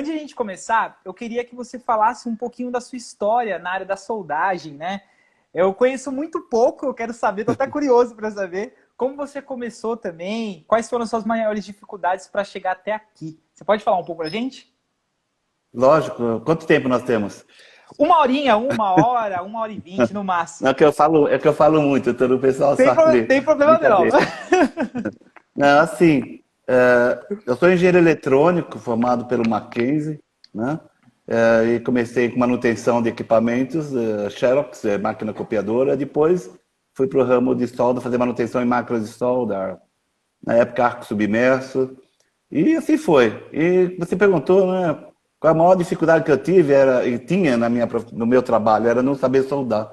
Antes de a gente começar, eu queria que você falasse um pouquinho da sua história na área da soldagem, né? Eu conheço muito pouco, eu quero saber, tô até curioso para saber como você começou também, quais foram as suas maiores dificuldades para chegar até aqui. Você pode falar um pouco pra gente? Lógico, quanto tempo nós temos? Uma horinha, 1 hora e 20 no máximo. Não, é que eu falo muito, todo o pessoal sabe. Tem problema não. Brincadeira. Não, assim, eu sou engenheiro eletrônico, formado pelo Mackenzie, né? E comecei com manutenção de equipamentos, Xerox, máquina copiadora. Depois fui para o ramo de solda, fazer manutenção em máquinas de solda, na época arco submerso. E assim foi. E você perguntou, né? Qual a maior dificuldade que eu tive era, e tinha no meu trabalho, era não saber soldar.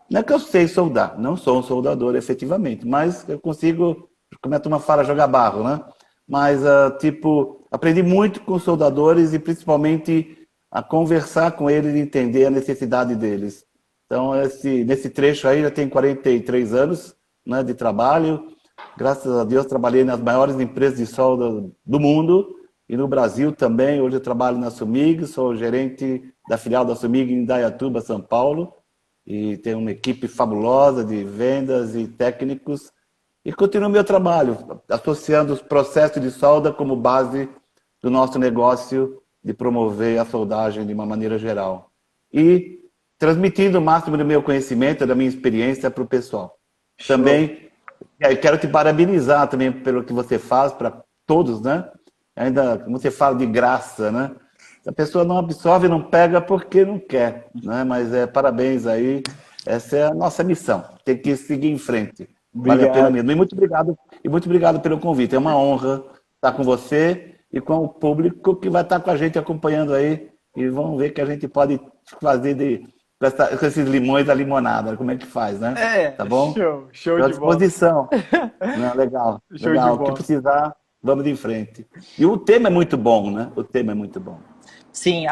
Não é que eu sei soldar, não sou um soldador efetivamente, mas eu consigo, como a turma fala, jogar barro, né? Mas, tipo, aprendi muito com os soldadores e principalmente a conversar com eles e entender a necessidade deles. Então, nesse trecho aí, já tenho 43 anos, né, de trabalho. Graças a Deus, trabalhei nas maiores empresas de solda do mundo e no Brasil também. Hoje eu trabalho na Sumig, sou gerente da filial da Sumig em Indaiatuba, São Paulo, e tenho uma equipe fabulosa de vendas e técnicos. E continuo meu trabalho, associando os processos de solda como base do nosso negócio de promover a soldagem de uma maneira geral. E transmitindo o máximo do meu conhecimento, da minha experiência para o pessoal. Show. Também quero te parabenizar também pelo que você faz para todos, né? Ainda, como você fala, de graça, né? Se a pessoa não absorve, não pega porque não quer, né? Mas parabéns aí, essa é a nossa missão, tem que seguir em frente. Vale a pena Obrigado. mesmo. E muito obrigado pelo convite. É uma honra estar com você e com o público que vai estar com a gente acompanhando aí e vamos ver o que a gente pode fazer com esses limões da limonada, como é que faz, né? Tá bom? Show Estou à de bola. disposição. Não, legal, Show de legal. O que bola. precisar, vamos de frente. E o tema é muito bom, né? O tema é muito bom. Sim,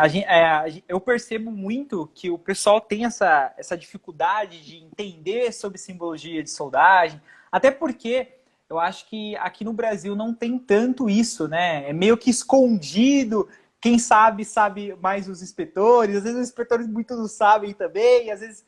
eu percebo muito que o pessoal tem essa dificuldade de entender sobre simbologia de soldagem, até porque eu acho que aqui no Brasil não tem tanto isso, né? É meio que escondido. Quem sabe, sabe mais os inspetores, às vezes os inspetores muitos não sabem também, às vezes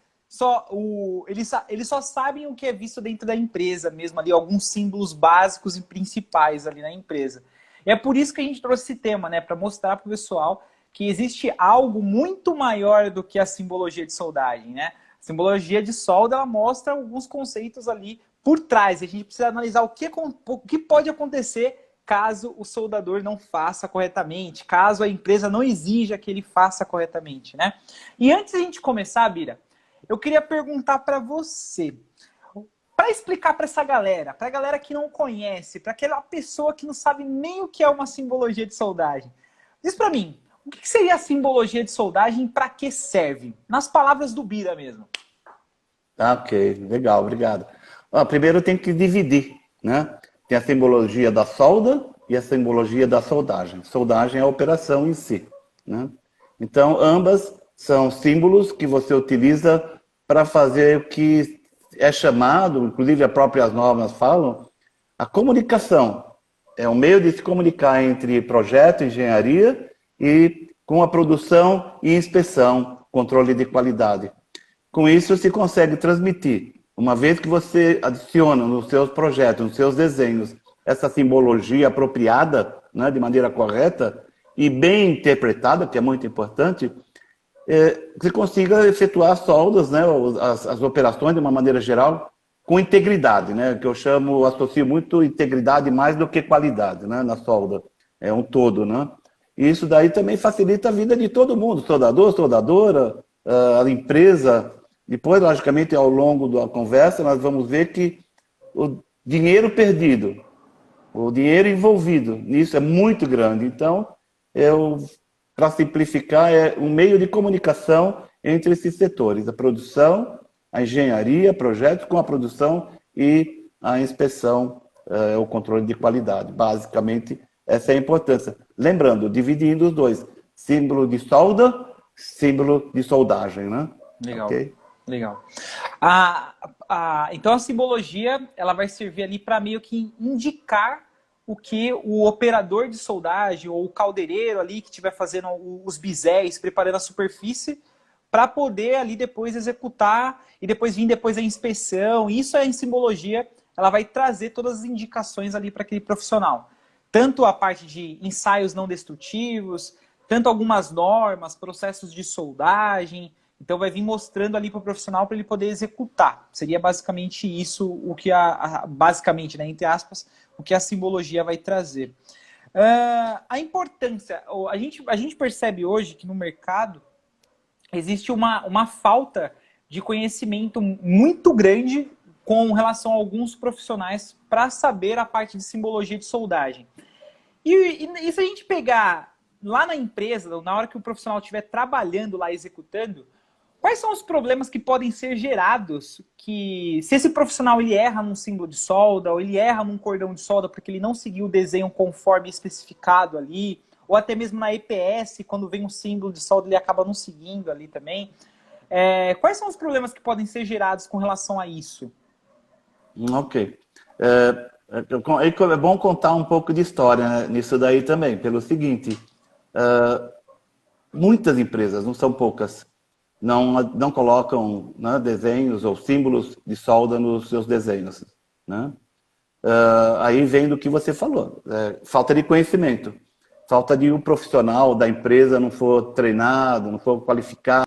eles só sabem o que é visto dentro da empresa mesmo, ali, alguns símbolos básicos e principais ali na empresa. E é por isso que a gente trouxe esse tema, né? Para mostrar para o pessoal que existe algo muito maior do que a simbologia de soldagem, né? A simbologia de solda, ela mostra alguns conceitos ali por trás. A gente precisa analisar o que pode acontecer caso o soldador não faça corretamente, caso a empresa não exija que ele faça corretamente, né? E antes de a gente começar, Bira, eu queria perguntar para você, para explicar para essa galera, para a galera que não conhece, para aquela pessoa que não sabe nem o que é uma simbologia de soldagem. Diz para mim, o que seria a simbologia de soldagem e para que serve? Nas palavras do Bira mesmo. Tá, ok, legal, obrigado. Primeiro tem que dividir, né? Tem a simbologia da solda e a simbologia da soldagem. Soldagem é a operação em si, né? Então, ambas são símbolos que você utiliza para fazer o que é chamado, inclusive as próprias normas falam, a comunicação. É um meio de se comunicar entre projeto, engenharia e com a produção e inspeção, controle de qualidade. Com isso, se consegue transmitir, uma vez que você adiciona nos seus projetos, nos seus desenhos, essa simbologia apropriada, né, de maneira correta e bem interpretada, que é muito importante, você consiga efetuar as soldas, né, as operações de uma maneira geral, com integridade, né, que eu associo muito integridade mais do que qualidade, né, na solda. É um todo, né? E isso daí também facilita a vida de todo mundo, soldador, soldadora, a empresa. Depois, logicamente, ao longo da conversa, nós vamos ver que o dinheiro perdido, o dinheiro envolvido nisso é muito grande. Então, para simplificar, é um meio de comunicação entre esses setores, a produção, a engenharia, projetos com a produção e a inspeção, o controle de qualidade. Basicamente, essa é a importância. Lembrando, dividindo os dois, símbolo de solda, símbolo de soldagem, né? Legal, Ok? legal. Então a simbologia ela vai servir ali para meio que indicar o que o operador de soldagem ou o caldeireiro ali que estiver fazendo os biséis, preparando a superfície, para poder ali depois executar e depois vir depois a inspeção. Isso é em simbologia, ela vai trazer todas as indicações ali para aquele profissional. Tanto a parte de ensaios não destrutivos, tanto algumas normas, processos de soldagem. Então vai vir mostrando ali para o profissional para ele poder executar. Gente, basicamente isso o que basicamente, né, entre aspas, o que a simbologia vai trazer. A importância, a gente percebe hoje que no mercado existe uma falta de conhecimento muito grande com relação a alguns profissionais para saber a parte de simbologia de soldagem. E se a gente pegar lá na empresa, na hora que o profissional estiver trabalhando lá, executando, quais são os problemas que podem ser gerados que, se esse profissional ele erra num símbolo de solda, ou ele erra num cordão de solda porque ele não seguiu o desenho conforme especificado ali, ou até mesmo na EPS, quando vem um símbolo de solda, ele acaba não seguindo ali também. Quais são os problemas que podem ser gerados com relação a isso? Ok. É bom contar um pouco de história, né, nisso daí também, pelo seguinte, muitas empresas, não são poucas, não colocam, né, desenhos ou símbolos de solda nos seus desenhos. Né? Aí vem do que você falou, falta de conhecimento, falta de um profissional da empresa não for treinado, não for qualificado.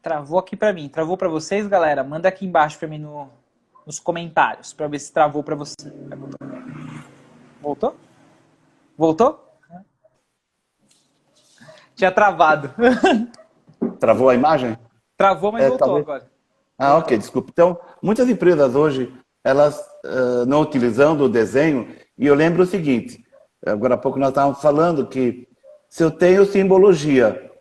Travou aqui para mim. Travou para vocês, galera? Manda aqui embaixo para mim nos comentários, para ver se travou para você. Voltou? Voltou? Tinha travado. Travou a imagem? Travou, mas voltou talvez... agora. Ok, desculpa. Então, muitas empresas hoje, elas não utilizando o desenho, e eu lembro o seguinte, agora há pouco nós estávamos falando que se eu tenho simbologia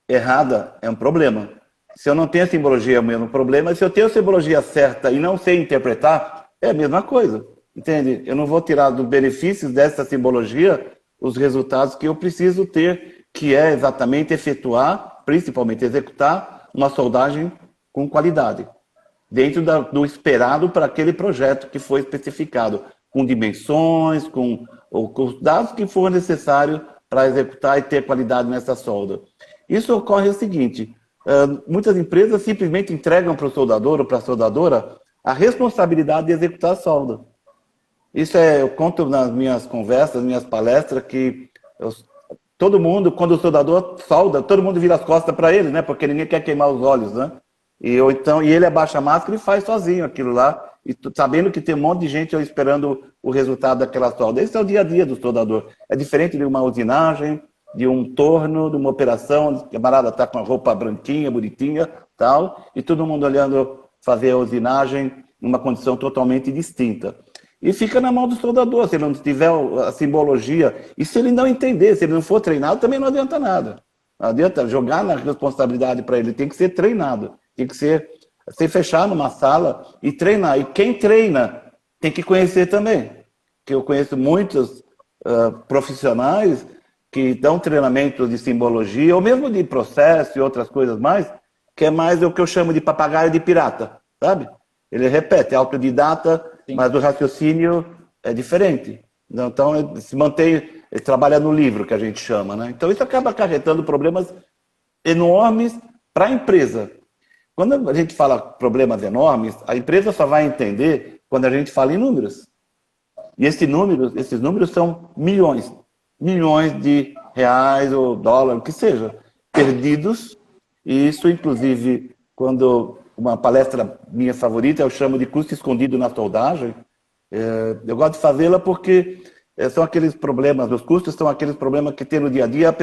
errada, é um problema. Se eu não tenho a simbologia, é o mesmo problema. Se eu tenho a simbologia certa e não sei interpretar, é a mesma coisa. Entende? Eu não vou tirar dos benefícios dessa simbologia os resultados que eu preciso ter, que é exatamente efetuar, principalmente executar, uma soldagem com qualidade, dentro do esperado para aquele projeto que foi especificado, com dimensões, com os dados que for necessário para executar e ter qualidade nessa solda. Isso ocorre o seguinte, muitas empresas simplesmente entregam para o soldador ou para a soldadora a responsabilidade de executar a solda. Isso eu conto nas minhas conversas, nas minhas palestras, que todo mundo, quando o soldador solda, todo mundo vira as costas para ele, né? Porque ninguém quer queimar os olhos, né? E ele abaixa a máscara e faz sozinho aquilo lá, e sabendo que tem um monte de gente esperando o resultado daquela solda. Esse é o dia a dia do soldador. É diferente de uma usinagem, de um torno, de uma operação, o camarada está com a roupa branquinha, bonitinha, tal, e todo mundo olhando fazer a usinagem numa condição totalmente distinta. E fica na mão do soldador, se ele não tiver a simbologia, e se ele não entender, se ele não for treinado, também não adianta nada. Não adianta jogar na responsabilidade para ele, tem que ser treinado, tem que ser fechar numa sala e treinar. E quem treina tem que conhecer também, que eu conheço muitos profissionais que dão treinamento de simbologia, ou mesmo de processo e outras coisas mais, que é mais o que eu chamo de papagaio de pirata, sabe? Ele repete, é autodidata, sim, mas o raciocínio é diferente. Então, ele se mantém, ele trabalha no livro, que a gente chama, né? Então, isso acaba acarretando problemas enormes para a empresa. Quando a gente fala problemas enormes, a empresa só vai entender quando a gente fala em números. E esses números são milhões de reais ou dólares, o que seja, perdidos. E isso, inclusive, quando uma palestra minha favorita, eu chamo de custo escondido na soldagem, eu gosto de fazê-la porque são aqueles problemas, os custos são aqueles problemas que tem no dia a dia,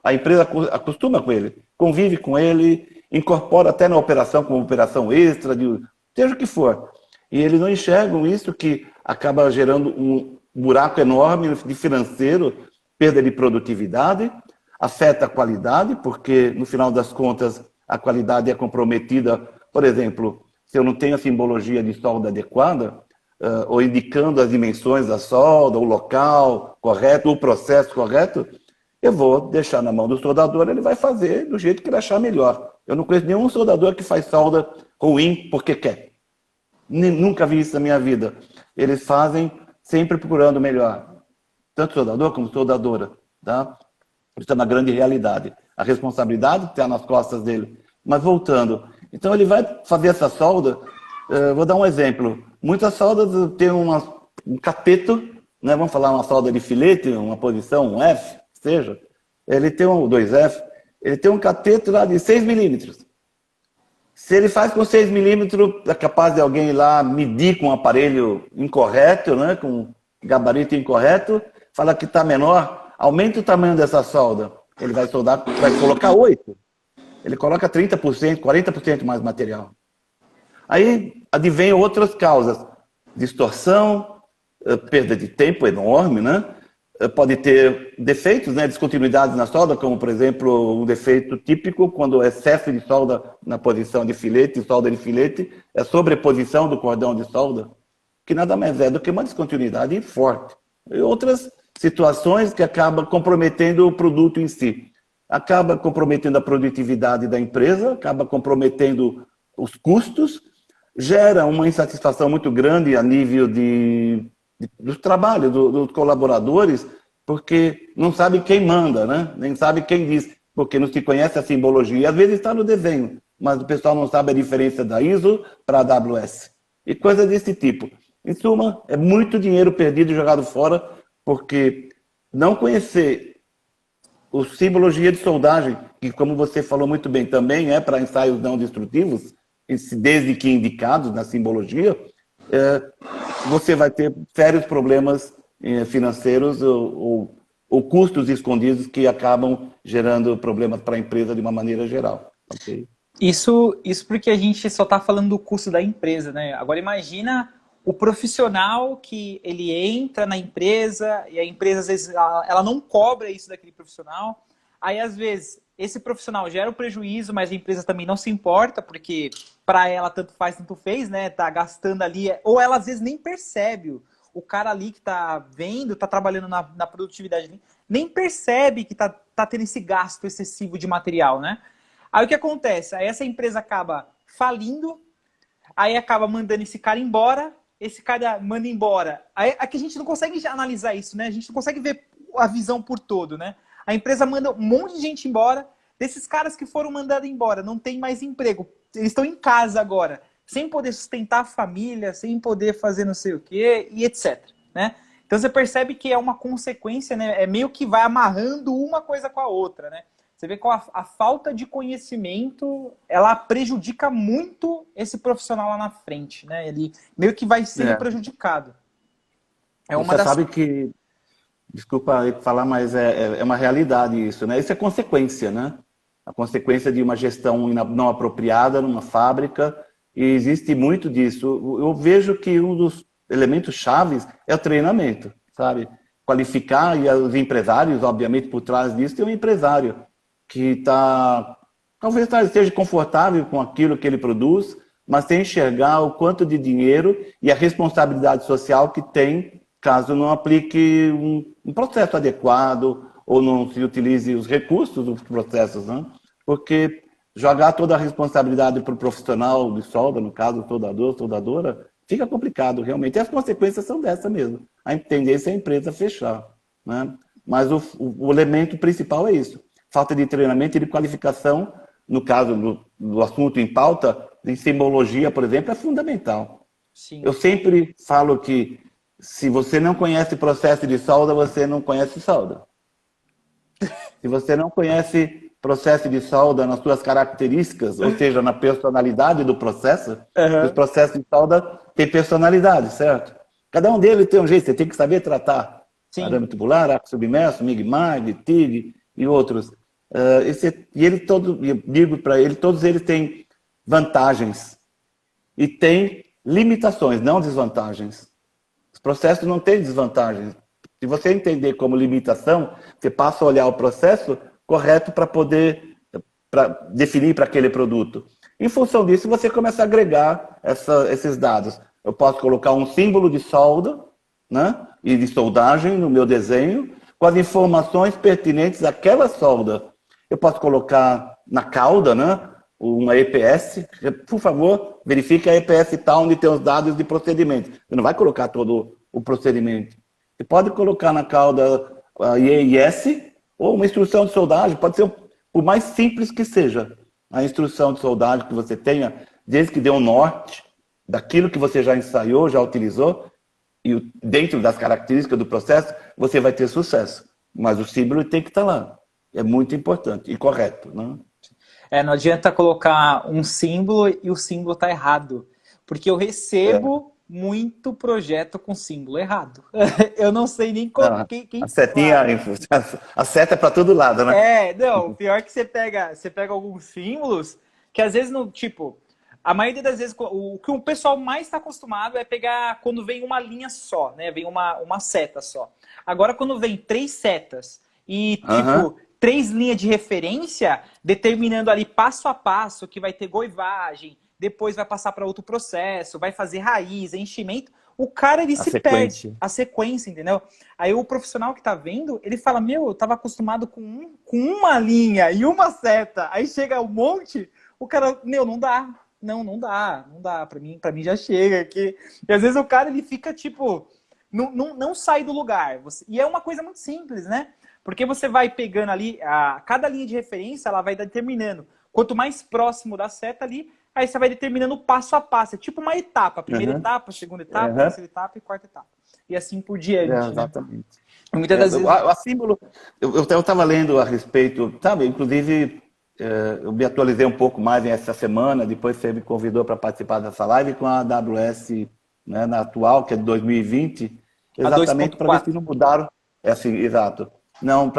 a empresa acostuma com ele, convive com ele, incorpora até na operação como operação extra, seja o que for. E eles não enxergam isso, que acaba gerando um buraco enorme de financeiro, perda de produtividade, afeta a qualidade, porque no final das contas a qualidade é comprometida. Por exemplo, se eu não tenho a simbologia de solda adequada, ou indicando as dimensões da solda, o local correto, o processo correto, eu vou deixar na mão do soldador, ele vai fazer do jeito que ele achar melhor. Eu não conheço nenhum soldador que faz solda ruim porque quer. Nunca vi isso na minha vida. Eles fazem sempre procurando o melhor. Tanto soldador como soldadora. Tá? Isso é uma grande realidade. A responsabilidade está nas costas dele. Mas voltando, então ele vai fazer essa solda, vou dar um exemplo. Muitas soldas têm um cateto, né? Vamos falar uma solda de filete, uma posição, um F, seja. Ele tem um 2F, ele tem um cateto lá de 6 milímetros. Se ele faz com 6 milímetros, é capaz de alguém ir lá medir com um aparelho incorreto, né? Com gabarito incorreto, fala que está menor, aumenta o tamanho dessa solda. Ele vai soldar, vai colocar 8. Ele coloca 30%, 40% mais material. Aí advém outras causas. Distorção, perda de tempo enorme, né? Pode ter defeitos, né? Descontinuidades na solda, como, por exemplo, um defeito típico, quando o excesso de solda na posição de filete, solda de filete, é sobreposição do cordão de solda, que nada mais é do que uma descontinuidade forte. E outras situações que acabam comprometendo o produto em si. Acaba comprometendo a produtividade da empresa, acaba comprometendo os custos, gera uma insatisfação muito grande a nível do trabalho, dos colaboradores, porque não sabe quem manda, né? Nem sabe quem diz, porque não se conhece a simbologia. Às vezes está no desenho, mas o pessoal não sabe a diferença da ISO para a AWS. E coisas desse tipo. Em suma, é muito dinheiro perdido e jogado fora, porque não conhecer a simbologia de soldagem, que, como você falou muito bem, também é para ensaios não destrutivos, desde que indicados na simbologia, você vai ter sérios problemas financeiros ou custos escondidos que acabam gerando problemas para a empresa de uma maneira geral. Okay? Isso porque a gente só está falando do custo da empresa, né? Agora imagina o profissional que ele entra na empresa e a empresa às vezes ela não cobra isso daquele profissional. Aí às vezes esse profissional gera um prejuízo, mas a empresa também não se importa, porque para ela tanto faz, tanto fez, né? Tá gastando ali, ou ela às vezes nem percebe. O cara ali que tá vendo, tá trabalhando na produtividade ali, nem percebe que tá tendo esse gasto excessivo de material, né? Aí o que acontece? Aí essa empresa acaba falindo, aí acaba mandando esse cara embora, esse cara manda embora. Aí aqui a gente não consegue analisar isso, né? A gente não consegue ver a visão por todo, né? A empresa manda um monte de gente embora, desses caras que foram mandados embora, não tem mais emprego. Eles estão em casa agora, sem poder sustentar a família, sem poder fazer não sei o quê, e etc. Né? Então você percebe que é uma consequência, né? É meio que vai amarrando uma coisa com a outra, né? Você vê que a falta de conhecimento, ela prejudica muito esse profissional lá na frente, né? Ele meio que vai sendo prejudicado. Você sabe que, desculpa falar, mas é uma realidade isso, né? Isso é consequência, né? A consequência de uma gestão não apropriada numa fábrica, e existe muito disso. Eu vejo que um dos elementos chaves é o treinamento, sabe? Qualificar, e os empresários, obviamente, por trás disso, tem um empresário que talvez esteja confortável com aquilo que ele produz, mas tem que enxergar o quanto de dinheiro e a responsabilidade social que tem caso não aplique um processo adequado ou não se utilize os recursos dos processos, né? Porque jogar toda a responsabilidade para o profissional de solda, no caso, soldador, soldadora, fica complicado, realmente. E as consequências são dessa mesmo. A tendência é a empresa fechar, né? Mas o elemento principal é isso. Falta de treinamento e de qualificação, no caso do assunto em pauta, de simbologia, por exemplo, é fundamental. Sim. Eu sempre falo que se você não conhece processo de solda, você não conhece solda. Se você não conhece processo de solda nas suas características, ou seja, na personalidade do processo, os processos de solda têm personalidade, certo? Cada um deles tem um jeito, você tem que saber tratar. Sim. Arame tubular, arco submerso, MIG-MAG, TIG e outros. Eu digo para ele, todos eles têm vantagens e têm limitações, não desvantagens. Os processos não têm desvantagens. Se você entender como limitação, você passa a olhar o processo correto para poder definir para aquele produto. Em função disso, você começa a agregar esses dados. Eu posso colocar um símbolo de solda, né, e de soldagem no meu desenho, com as informações pertinentes àquela solda. Eu posso colocar na cauda, né, uma EPS. Por favor, verifique a EPS tal, onde tem os dados de procedimento. Você não vai colocar todo o procedimento. Você pode colocar na cauda a IES ou uma instrução de soldagem, pode ser o mais simples que seja. A instrução de soldagem que você tenha, desde que dê um norte daquilo que você já ensaiou, já utilizou, e dentro das características do processo, você vai ter sucesso. Mas o símbolo tem que estar lá. É muito importante e correto, né? Não adianta colocar um símbolo e o símbolo tá errado. Porque eu recebo muito projeto com símbolo errado. Eu não sei nem Não, quem a setinha, a seta é para todo lado, né? não, o pior é que você pega alguns símbolos que às vezes não, tipo, a maioria das vezes o que o pessoal mais está acostumado é pegar quando vem uma linha só, né? Vem uma seta só. Agora, quando vem 3 setas e, tipo, 3 linhas de referência, determinando ali passo a passo que vai ter goivagem, depois vai passar para outro processo, vai fazer raiz, enchimento, o cara, ele se perde. A sequência, entendeu? Aí o profissional que tá vendo, ele fala, meu, eu tava acostumado com uma linha e uma seta. Aí chega um monte, o cara, meu, não dá. Não dá. Pra mim já chega aqui. E às vezes o cara, ele fica tipo, não sai do lugar. E é uma coisa muito simples, né? Porque você vai pegando ali, cada linha de referência, ela vai determinando. Quanto mais próximo da seta ali, aí você vai determinando passo a passo. É tipo uma etapa. Primeira etapa, segunda etapa, terceira etapa e quarta etapa. E assim por diante, exatamente. Né? Muitas das vezes... O símbolo, eu estava lendo a respeito, sabe, inclusive... Eu me atualizei um pouco mais essa semana, depois você me convidou para participar dessa live com a AWS, né, na atual, que é de 2020, exatamente para ver se não mudaram. Assim, exato. Não,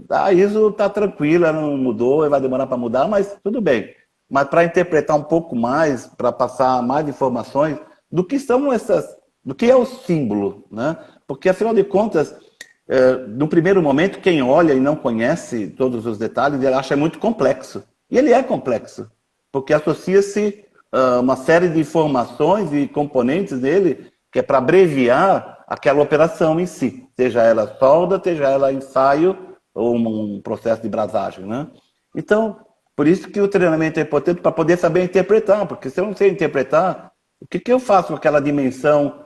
a ISO está tranquila, não mudou, vai demorar para mudar, mas tudo bem. Mas para interpretar um pouco mais, para passar mais informações do que são do que é o símbolo, né? Porque afinal de contas, no primeiro momento, quem olha e não conhece todos os detalhes, ele acha muito complexo. E ele é complexo, porque associa-se uma série de informações e componentes dele que é para abreviar aquela operação em si, seja ela solda, seja ela ensaio ou um processo de brasagem, né? Então, por isso que o treinamento é importante para poder saber interpretar, porque se eu não sei interpretar, o que eu faço com aquela dimensão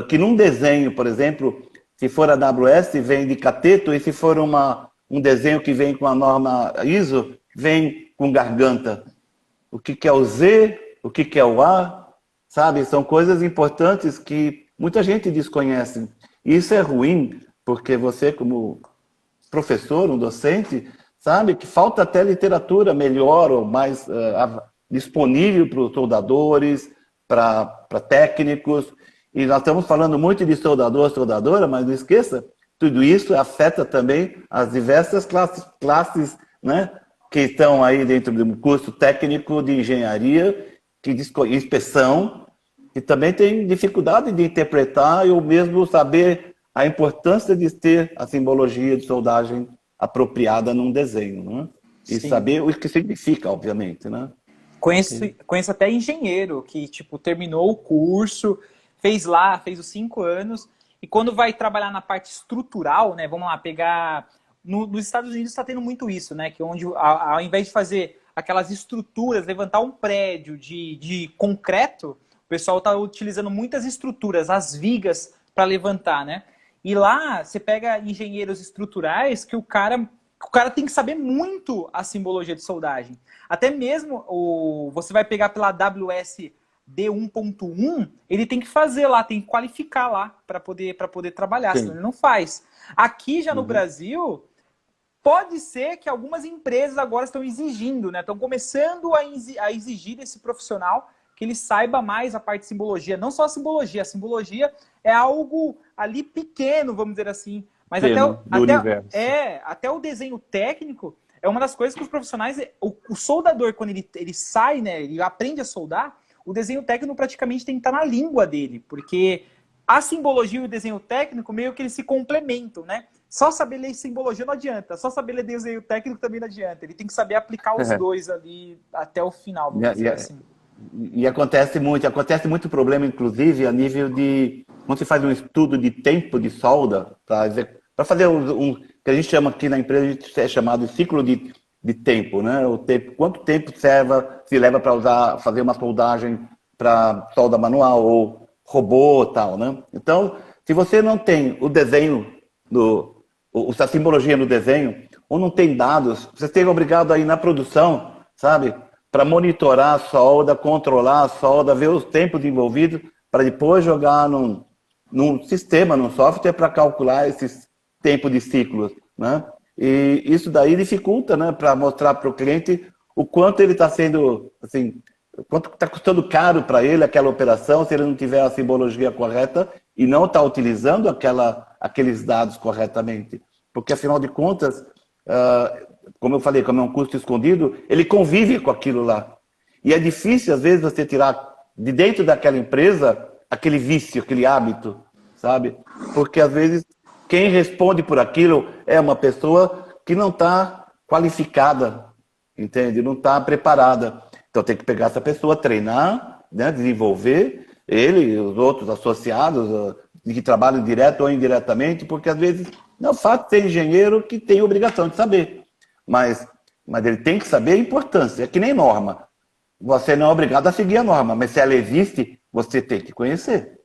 que num desenho, por exemplo, se for a AWS, vem de cateto, e se for um desenho que vem com a norma ISO, vem com garganta. O que é o Z, o que é o A, sabe? São coisas importantes que muita gente desconhece. E isso é ruim, porque você, como professor, um docente, sabe que falta até literatura melhor ou mais disponível para os soldadores, para técnicos. E nós estamos falando muito de soldador, soldadora, mas não esqueça, tudo isso afeta também as diversas classes, né, que estão aí dentro do curso técnico de engenharia, inspeção, que também tem dificuldade de interpretar ou mesmo saber a importância de ter a simbologia de soldagem apropriada num desenho, né? E saber o que significa, obviamente, né? Conheço até engenheiro que, tipo, terminou o curso, fez os 5 anos, e quando vai trabalhar na parte estrutural, né, vamos lá, pegar... Nos Estados Unidos está tendo muito isso, né, que onde, ao invés de fazer aquelas estruturas, levantar um prédio de concreto, o pessoal está utilizando muitas estruturas, as vigas, para levantar, né? E lá, você pega engenheiros estruturais que o cara tem que saber muito a simbologia de soldagem. Até mesmo, você vai pegar pela AWS D1.1, ele tem que fazer lá, tem que qualificar lá para poder trabalhar, senão ele não faz. Aqui já no Brasil, pode ser que algumas empresas agora estão exigindo, né? Estão começando a exigir desse profissional que ele saiba mais a parte de simbologia. Não só a simbologia é algo ali pequeno, vamos dizer assim. Mas até o desenho técnico é uma das coisas que os profissionais... O soldador, quando ele sai, né? Ele aprende a soldar, o desenho técnico praticamente tem que estar na língua dele, porque a simbologia e o desenho técnico meio que eles se complementam, né? Só saber ler simbologia não adianta, só saber ler desenho técnico também não adianta. Ele tem que saber aplicar os dois ali até o final, vamos dizer assim. E acontece muito problema, inclusive, a nível de... Quando você faz um estudo de tempo de solda, para fazer que a gente chama aqui na empresa, a gente é chamado de ciclo de tempo, né? Quanto tempo se leva para fazer uma soldagem para solda manual ou robô e tal, né? Então, se você não tem o desenho, a simbologia no desenho, ou não tem dados, você tem obrigado a ir na produção, sabe? Para monitorar a solda, controlar a solda, ver os tempos envolvidos, para depois jogar num sistema, num software, para calcular esses tempos de ciclos, né? E isso daí dificulta, né? Para mostrar para o cliente o quanto ele está sendo, assim, quanto está custando caro para ele aquela operação, se ele não tiver a simbologia correta e não está utilizando aqueles dados corretamente. Porque, afinal de contas, como eu falei, como é um custo escondido, ele convive com aquilo lá. E é difícil, às vezes, você tirar de dentro daquela empresa aquele vício, aquele hábito, sabe? Porque, às vezes, quem responde por aquilo é uma pessoa que não está qualificada, entende? Não está preparada. Então, tem que pegar essa pessoa, treinar, né? Desenvolver ele e os outros associados que trabalham direto ou indiretamente, porque, às vezes, não é o fato de ser engenheiro que tem obrigação de saber. Mas ele tem que saber a importância. É que nem norma. Você não é obrigado a seguir a norma, mas se ela existe, você tem que conhecer.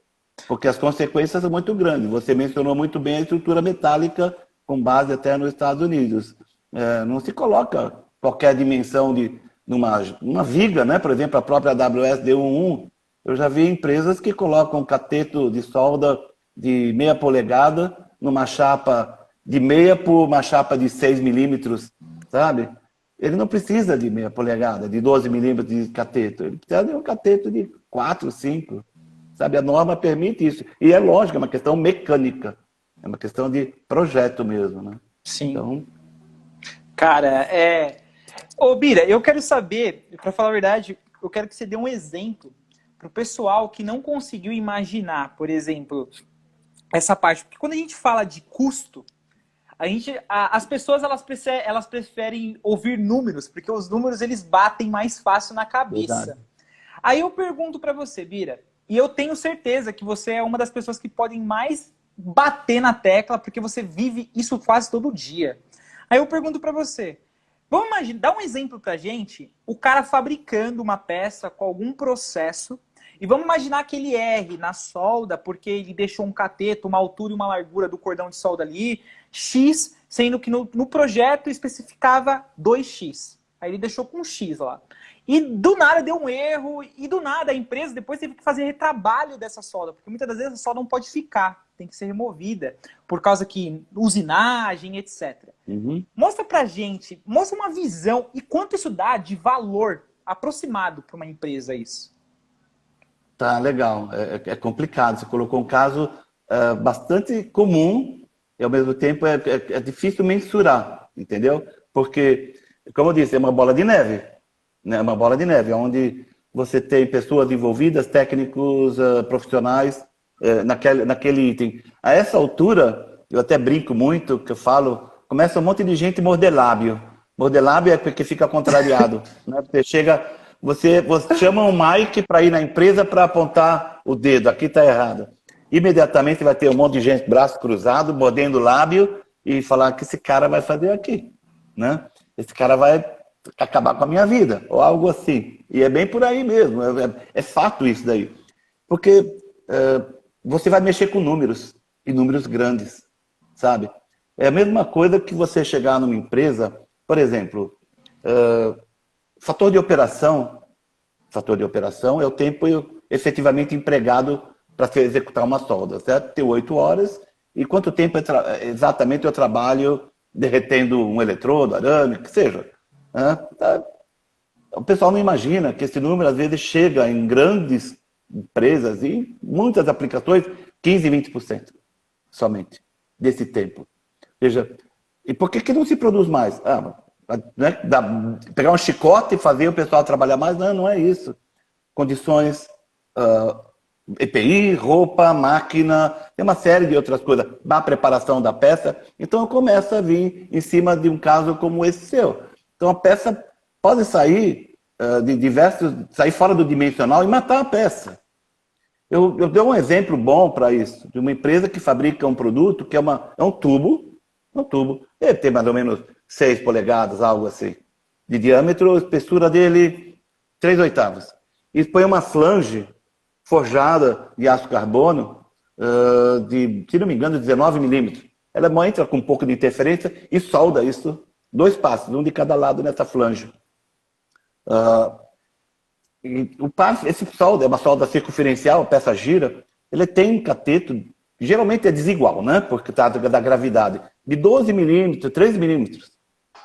Porque as consequências são muito grandes. Você mencionou muito bem a estrutura metálica, com base até nos Estados Unidos. Não se coloca qualquer dimensão numa viga, né? Por exemplo, a própria AWS D11. Eu já vi empresas que colocam cateto de solda de 0,5 polegada numa chapa de 0,5 por uma chapa de 6 milímetros, sabe? Ele não precisa de 0,5 polegada, de 12 milímetros de cateto. Ele precisa de um cateto de 4, 5. Sabe? A norma permite isso. E é lógico, é uma questão mecânica. É uma questão de projeto mesmo, né? Sim. Então... Cara, Ô, Bira, eu quero saber, para falar a verdade, eu quero que você dê um exemplo para o pessoal que não conseguiu imaginar, por exemplo, essa parte. Porque quando a gente fala de custo, as pessoas elas preferem ouvir números, porque os números eles batem mais fácil na cabeça. Verdade. Aí eu pergunto para você, Bira, e eu tenho certeza que você é uma das pessoas que podem mais bater na tecla, porque você vive isso quase todo dia. Aí eu pergunto para você, vamos imaginar, dá um exemplo pra gente, o cara fabricando uma peça com algum processo, e vamos imaginar que ele erre na solda, porque ele deixou um cateto, uma altura e uma largura do cordão de solda ali, X, sendo que no projeto especificava 2X. Aí ele deixou com X lá. E do nada deu um erro, e do nada a empresa depois teve que fazer retrabalho dessa solda, porque muitas das vezes a solda não pode ficar, tem que ser removida, por causa que usinagem, etc. Uhum. Mostra pra gente, mostra uma visão e quanto isso dá de valor aproximado para uma empresa isso. Tá, legal. É complicado. Você colocou um caso bastante comum e, ao mesmo tempo, é difícil mensurar, entendeu? Porque, como eu disse, é uma bola de neve. Né? Uma bola de neve, onde você tem pessoas envolvidas, técnicos, profissionais, naquele item. A essa altura, eu até brinco muito, que eu falo, começa um monte de gente morder lábio. Morder lábio é porque fica contrariado. Né? Você chama um Mike para ir na empresa para apontar o dedo, aqui está errado. Imediatamente vai ter um monte de gente, braço cruzado, mordendo o lábio e falar que esse cara vai fazer aqui. Né? Esse cara vai acabar com a minha vida, ou algo assim. E é bem por aí mesmo, é fato isso daí. Porque você vai mexer com números, e números grandes, sabe? É a mesma coisa que você chegar numa empresa, por exemplo, fator de operação é o tempo efetivamente empregado para executar uma solda, certo? Tem 8 horas, e quanto tempo exatamente eu trabalho derretendo um eletrodo, arame, que seja. O pessoal não imagina que esse número às vezes chega em grandes empresas e muitas aplicações 15, 20% somente desse tempo. Veja, e por que não se produz mais? Né, pegar um chicote e fazer o pessoal trabalhar mais? Não é isso. Condições, EPI, roupa, máquina, tem uma série de outras coisas, na preparação da peça. Então eu começo a vir em cima de um caso como esse seu. Então a peça pode sair de diversos, sair fora do dimensional e matar a peça. Eu dou um exemplo bom para isso, de uma empresa que fabrica um produto que é um tubo, ele tem mais ou menos 6 polegadas, algo assim, de diâmetro, a espessura dele 3/8. E põe uma flange forjada de aço carbono, de, se não me engano, 19 milímetros. Ela entra com um pouco de interferência e solda isso, 2 passos, um de cada lado nessa flange. Esse solda é uma solda circunferencial, a peça gira, ele tem um cateto, geralmente é desigual, né? Porque tá da gravidade, de 12 milímetros, 13 milímetros.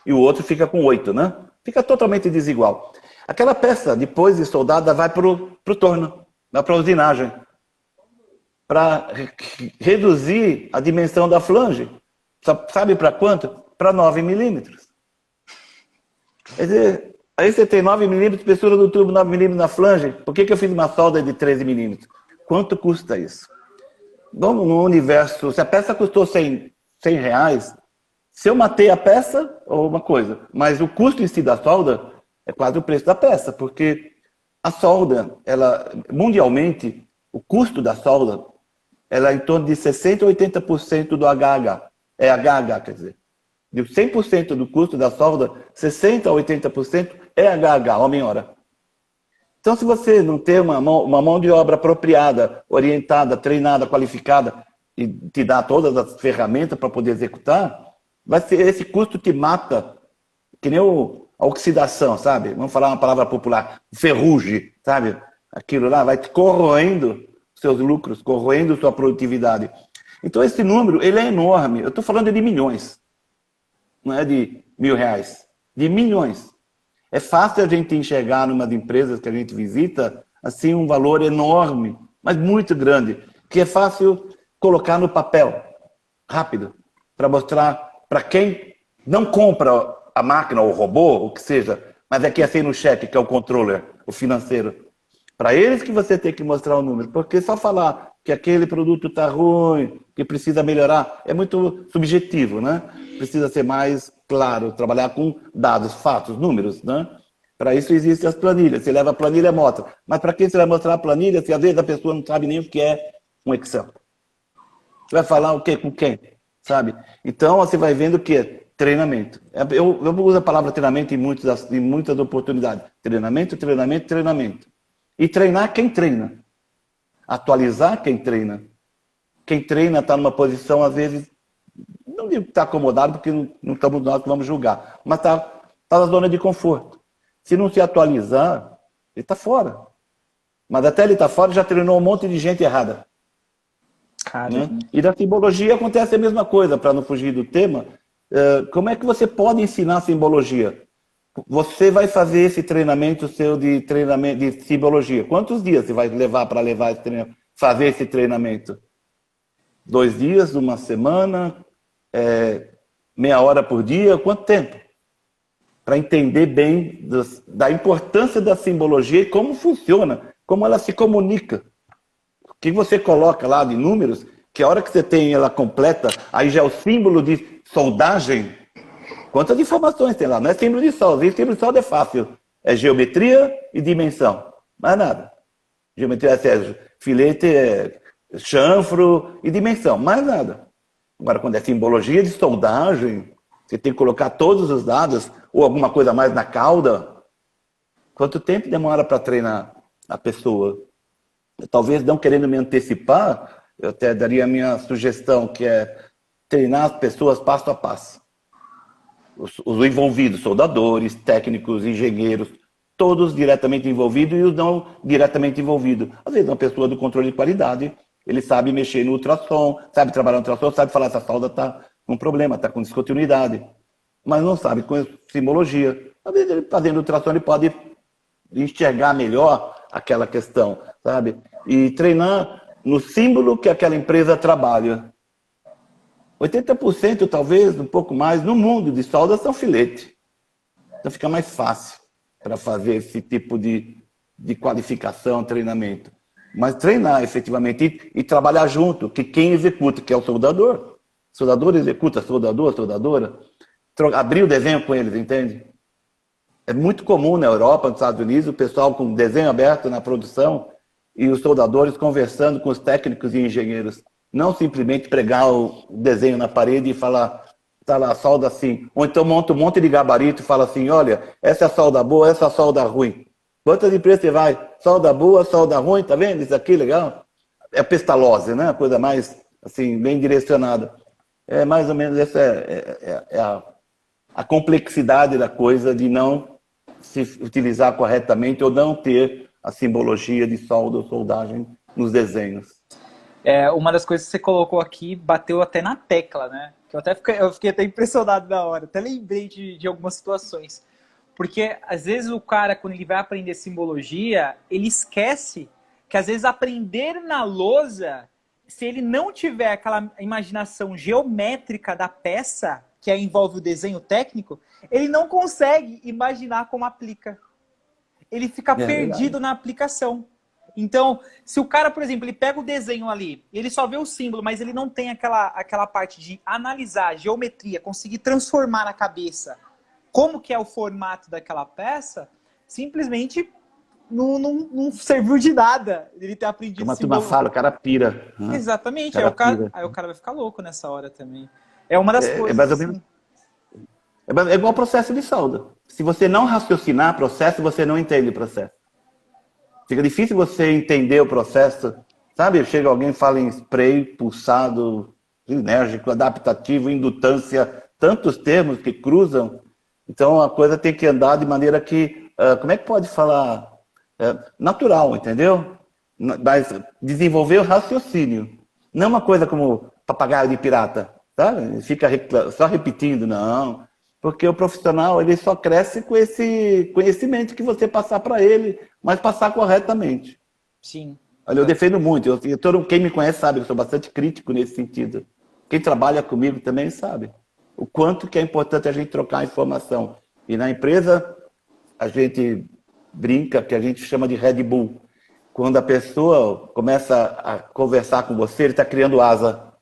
E o outro fica com 8, né? Fica totalmente desigual. Aquela peça, depois de soldada, vai para o torno, vai para a usinagem, para reduzir a dimensão da flange. Sabe para quanto? Para 9 milímetros. Quer dizer, aí você tem 9 milímetros, espessura do tubo, 9 milímetros na flange. Por que eu fiz uma solda de 13 milímetros? Quanto custa isso? No universo, se a peça custou 100 reais, se eu matei a peça, ou uma coisa, mas o custo em si da solda é quase o preço da peça, porque a solda, ela, mundialmente, o custo da solda, ela é em torno de 60% a 80% do HH. É HH, quer dizer. De 100% do custo da solda, 60% a 80% é HH, homem-hora. Então, se você não ter uma mão de obra apropriada, orientada, treinada, qualificada, e te dá todas as ferramentas para poder executar, esse custo te mata, que nem a oxidação, sabe? Vamos falar uma palavra popular, ferrugem, sabe? Aquilo lá vai te corroendo seus lucros, corroendo sua produtividade. Então, esse número, ele é enorme. Eu estou falando de milhões. Não é de R$1.000, de milhões. É fácil a gente enxergar numa das empresas que a gente visita, assim, um valor enorme, mas muito grande, que é fácil colocar no papel, rápido, para mostrar para quem não compra a máquina ou o robô, o que seja, mas é que assim no cheque, que é o controller, o financeiro. Para eles que você tem que mostrar o número, porque só falar que aquele produto está ruim, que precisa melhorar, é muito subjetivo, né? Precisa ser mais claro, trabalhar com dados, fatos, números, né? Para isso existem as planilhas. Você leva a planilha, mostra. Mas para que você vai mostrar a planilha se às vezes a pessoa não sabe nem o que é um Excel? Você vai falar o quê? Com quem? Sabe? Então você vai vendo o quê? Treinamento. Eu uso a palavra treinamento em muitas oportunidades. Treinamento, treinamento, treinamento. E treinar quem treina. Atualizar quem treina. Quem treina está numa posição, às vezes, não digo que está acomodado, porque não estamos nós que vamos julgar, mas está na zona de conforto. Se não se atualizar, ele está fora. Mas até ele estar fora, já treinou um monte de gente errada. Né? E da simbologia acontece a mesma coisa, para não fugir do tema. Como é que você pode ensinar simbologia? Você vai fazer esse treinamento seu de simbologia. Quantos dias você vai levar para fazer esse treinamento? 2 dias, 1 semana, meia hora por dia? Quanto tempo? Para entender bem da importância da simbologia e como funciona, como ela se comunica. O que você coloca lá de números, que a hora que você tem ela completa, aí já é o símbolo de soldagem. Quantas informações tem lá? Não é símbolo de solda. Símbolo de solda é fácil. É geometria e dimensão. Mais nada. Geometria é filete, chanfro e dimensão. Mais nada. Agora, quando é simbologia de soldagem, você tem que colocar todos os dados, ou alguma coisa mais na cauda. Quanto tempo demora para treinar a pessoa? Talvez não querendo me antecipar, eu até daria a minha sugestão, que é treinar as pessoas passo a passo. Os envolvidos, soldadores, técnicos, engenheiros, todos diretamente envolvidos e os não diretamente envolvidos. Às vezes uma pessoa do controle de qualidade, ele sabe mexer no ultrassom, sabe trabalhar no ultrassom, sabe falar essa solda está com problema, está com descontinuidade, mas não sabe com simbologia. Às vezes ele fazendo ultrassom ele pode enxergar melhor aquela questão, sabe? E treinar no símbolo que aquela empresa trabalha. 80%, talvez, um pouco mais, no mundo de solda são filete. Então fica mais fácil para fazer esse tipo de qualificação, treinamento. Mas treinar efetivamente e trabalhar junto, que quem executa, que é o soldador. O soldador executa soldador, soldadora. Abrir o desenho com eles, entende? É muito comum na Europa, nos Estados Unidos, o pessoal com desenho aberto na produção e os soldadores conversando com os técnicos e engenheiros. Não simplesmente pregar o desenho na parede e falar, tá lá, solda assim. Ou então monta um monte de gabarito e fala assim, olha, essa é a solda boa, essa é a solda ruim. Quantas empresas você vai? Solda boa, solda ruim, tá vendo? Isso aqui, legal? É pestalose, né? A coisa mais, assim, bem direcionada. É mais ou menos essa a complexidade da coisa de não se utilizar corretamente ou não ter a simbologia de solda ou soldagem nos desenhos. Uma das coisas que você colocou aqui bateu até na tecla, né? Que eu fiquei até impressionado na hora, até lembrei de algumas situações. Porque às vezes o cara, quando ele vai aprender simbologia, ele esquece que às vezes aprender na lousa, se ele não tiver aquela imaginação geométrica da peça, que envolve o desenho técnico, ele não consegue imaginar como aplica. Ele fica perdido na aplicação. Então, se o cara, por exemplo, ele pega o desenho ali, ele só vê o símbolo, mas ele não tem aquela parte de analisar a geometria, conseguir transformar na cabeça como que é o formato daquela peça, simplesmente não serviu de nada ele ter aprendido Como a turma fala, o cara pira. Né? Exatamente, aí o cara vai ficar louco nessa hora também. É uma das coisas. Mais ou menos, é igual o processo de solda. Se você não raciocinar processo, você não entende o processo. Fica difícil você entender o processo. Sabe, chega alguém e fala em spray, pulsado, enérgico, adaptativo, indutância, tantos termos que cruzam. Então a coisa tem que andar de maneira que, como é que pode falar? Natural, entendeu? Mas desenvolver o raciocínio. Não uma coisa como papagaio de pirata, sabe? Fica só repetindo, não. Porque o profissional, ele só cresce com esse conhecimento que você passar para ele, mas passar corretamente. Sim. Olha, eu defendo muito. Quem me conhece sabe, eu sou bastante crítico nesse sentido. Quem trabalha comigo também sabe o quanto que é importante a gente trocar informação. E na empresa, a gente brinca, que a gente chama de Red Bull. Quando a pessoa começa a conversar com você, ele está criando asa.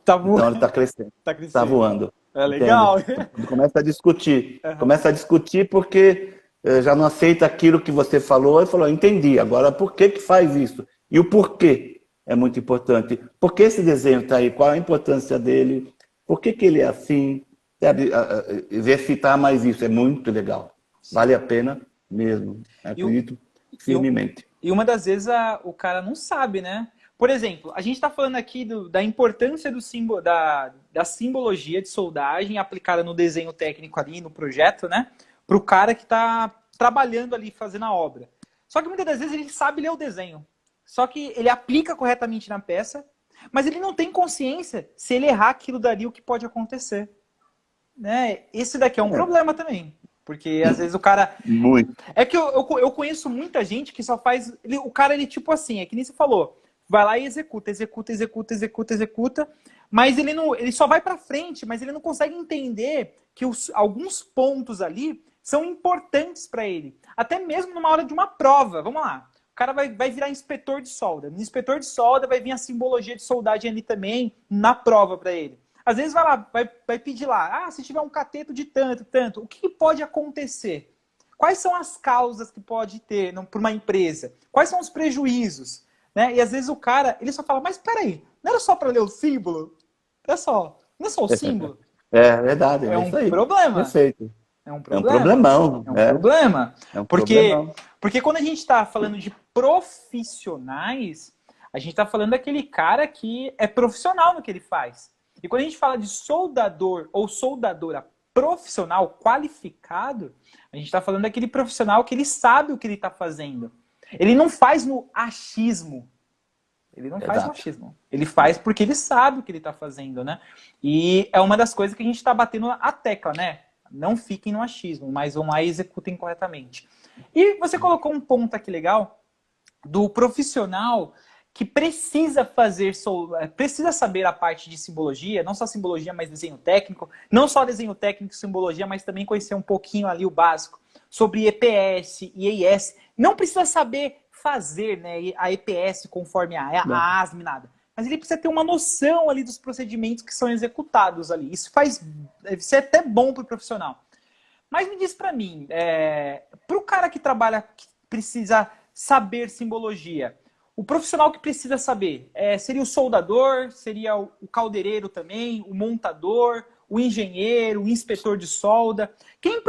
Então ele está crescendo, está voando. É legal. Começa a discutir. Uhum. Começa a discutir porque já não aceita aquilo que você falou. Ele falou, entendi. Agora, por que faz isso? E o porquê é muito importante. Por que esse desenho está aí? Qual a importância dele? Por que ele é assim? Exercitar mais isso é muito legal. Vale a pena mesmo. Acredito firmemente. E uma das vezes o cara não sabe, né? Por exemplo, a gente está falando aqui da importância da simbologia de soldagem aplicada no desenho técnico ali, no projeto, né? Para o cara que está trabalhando ali, fazendo a obra. Só que muitas das vezes ele sabe ler o desenho. Só que ele aplica corretamente na peça, mas ele não tem consciência se ele errar aquilo dali, o que pode acontecer. Né? Esse daqui é um problema também. Porque às vezes o cara... Muito. É que eu conheço muita gente que só faz... O cara, ele tipo assim, é que nem você falou... Vai lá e executa, mas ele só vai para frente, mas ele não consegue entender que alguns pontos ali são importantes para ele. Até mesmo numa hora de uma prova. Vamos lá. O cara vai virar inspetor de solda. No inspetor de solda vai vir a simbologia de soldagem ali também na prova para ele. Às vezes vai lá, vai pedir lá, se tiver um cateto de tanto, o que pode acontecer? Quais são as causas que pode ter para uma empresa? Quais são os prejuízos? Né? E às vezes o cara, ele só fala, mas peraí, não era só para ler o símbolo? Não é só o símbolo? É verdade, é um isso aí. Problema. Perfeito. É um problemão. É um problema. É um problemão. Porque quando a gente está falando de profissionais, a gente está falando daquele cara que é profissional no que ele faz. E quando a gente fala de soldador ou soldadora profissional qualificado, a gente está falando daquele profissional que ele sabe o que ele está fazendo. Ele não faz no achismo. Ele não faz no achismo. Ele faz porque ele sabe o que ele está fazendo, né? E é uma das coisas que a gente está batendo a tecla, né? Não fiquem no achismo, mas vão lá e executem corretamente. E você colocou um ponto aqui legal do profissional que precisa saber a parte de simbologia, não só simbologia, mas desenho técnico. Não só desenho técnico e simbologia, mas também conhecer um pouquinho ali o básico sobre EPS e EIS. Não precisa saber fazer, né, a EPS conforme a ASME, nada. Mas ele precisa ter uma noção ali dos procedimentos que são executados ali. Isso é até bom para o profissional. Mas me diz para mim, para o cara que trabalha, que precisa saber simbologia, o profissional que precisa saber, seria o soldador, seria o caldeireiro também, o montador, o engenheiro, o inspetor de solda? Quem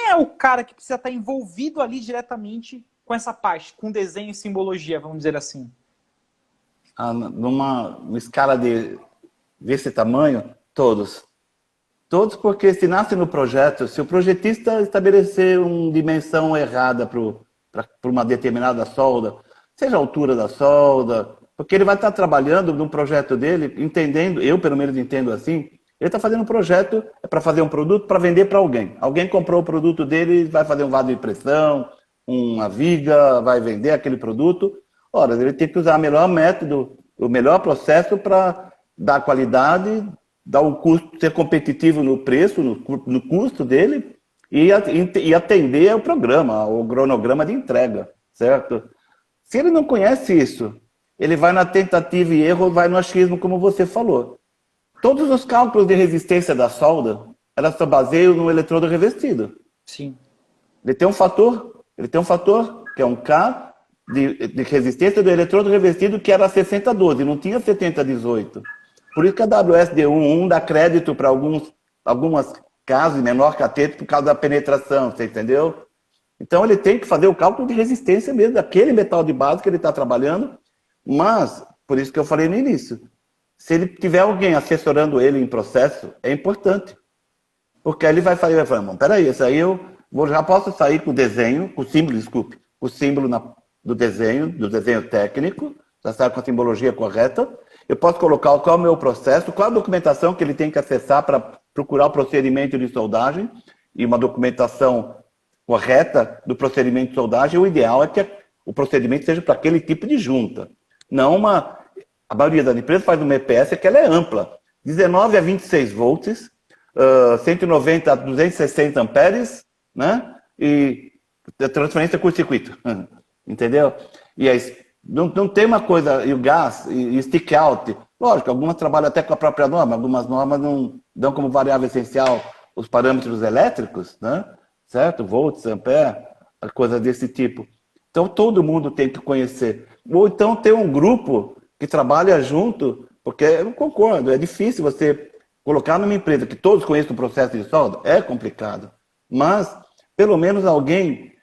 é o cara que precisa estar envolvido ali diretamente com essa parte, com desenho e simbologia, vamos dizer assim? Numa escala desse tamanho, todos. Todos, porque se nasce no projeto, se o projetista estabelecer uma dimensão errada para uma determinada solda, seja a altura da solda, porque ele vai estar trabalhando num projeto dele, entendendo, eu pelo menos entendo assim, ele está fazendo um projeto para fazer um produto para vender para alguém. Alguém comprou o produto dele, vai fazer um vaso de impressão, uma viga, vai vender aquele produto. Ora, ele tem que usar o melhor método, o melhor processo para dar qualidade, dar o custo, ser competitivo no preço, no custo dele e atender ao programa, ao cronograma de entrega, certo? Se ele não conhece isso, ele vai na tentativa e erro, vai no achismo, como você falou. Todos os cálculos de resistência da solda, elas se baseiam no eletrodo revestido. Sim. Ele tem um fator, que é um K de resistência do eletrodo revestido, que era 6012, não tinha 7018. Por isso que a WSD11 dá crédito para algumas casos de menor cateto por causa da penetração, você entendeu? Então ele tem que fazer o cálculo de resistência mesmo, daquele metal de base que ele está trabalhando, mas, por isso que eu falei no início, se ele tiver alguém assessorando ele em processo, é importante. Porque aí ele vai falar, não, peraí, isso aí já posso sair com o desenho, com o símbolo, desculpe, o símbolo do desenho técnico, já sai com a simbologia correta, eu posso colocar qual é o meu processo, qual a documentação que ele tem que acessar para procurar o procedimento de soldagem, e uma documentação correta do procedimento de soldagem. O ideal é que o procedimento seja para aquele tipo de junta. Não a maioria das empresas faz uma EPS que ela é ampla. 19 a 26 volts, 190 a 260 amperes, né? E transferência curto-circuito. Entendeu? E aí, não tem uma coisa, e o gás, e stick out. Lógico, algumas trabalham até com a própria norma, algumas normas não dão como variável essencial os parâmetros elétricos, né? Certo? Volts, ampere, coisas desse tipo. Então, todo mundo tem que conhecer. Ou então ter um grupo que trabalha junto, porque eu concordo, é difícil você colocar numa empresa que todos conheçam o processo de solda, é complicado. Mas, pelo menos alguém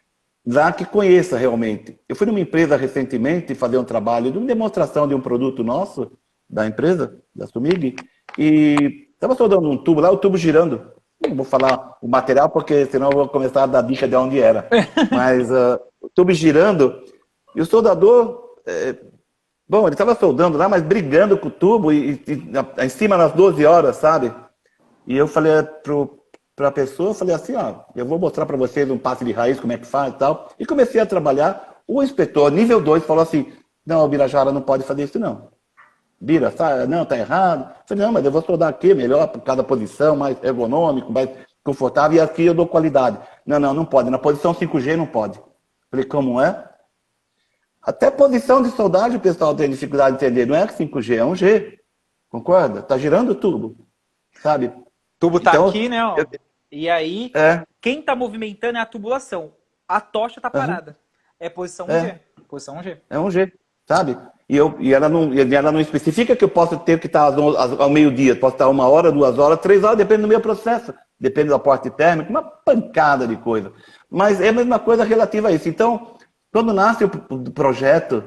lá que conheça realmente. Eu fui numa empresa recentemente fazer um trabalho de uma demonstração de um produto nosso, da empresa, da Sumig, e estava soldando um tubo lá, o tubo girando. Não vou falar o material, porque senão eu vou começar a dar dica de onde era. Mas o tubo girando, e o soldador, bom, ele estava soldando lá, mas brigando com o tubo, e em cima nas 12 horas, sabe? E eu falei para a pessoa, eu falei assim, ó, eu vou mostrar para vocês um passe de raiz, como é que faz e tal. E comecei a trabalhar. O inspetor, nível 2, falou assim, não, Birajara não pode fazer isso não. Bira, não, tá errado. Eu falei, não, mas eu vou soldar aqui melhor, por cada posição, mais ergonômico, mais confortável, e aqui eu dou qualidade. Não pode. Na posição 5G não pode. Eu falei, como é? Até posição de soldagem o pessoal tem dificuldade de entender. Não é 5G, é um G. Concorda? Tá girando o tubo. Sabe? O tubo tá então, aqui, né? Ó. E aí, quem tá movimentando é a tubulação. A tocha tá parada. É posição 1G. Posição 1G. É um G, sabe? E ela não especifica que eu posso ter que estar ao meio-dia. Posso estar 1 hora, 2 horas, 3 horas, depende do meu processo. Depende do aporte térmico, uma pancada de coisa. Mas é a mesma coisa relativa a isso. Então, quando nasce o projeto,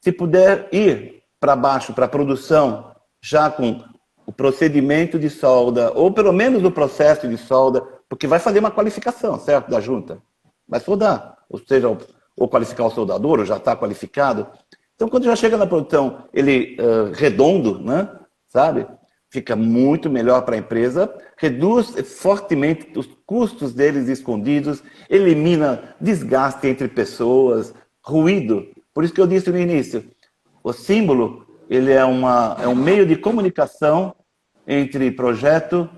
se puder ir para baixo, para a produção, já com o procedimento de solda, ou pelo menos o processo de solda, porque vai fazer uma qualificação, certo, da junta. Vai soldar, ou seja, ou qualificar o soldador, ou já está qualificado. Então, quando já chega na produção, ele redondo, né, sabe? Fica muito melhor para a empresa, reduz fortemente os custos deles escondidos, elimina desgaste entre pessoas, ruído. Por isso que eu disse no início, o símbolo ele é um meio de comunicação entre projeto,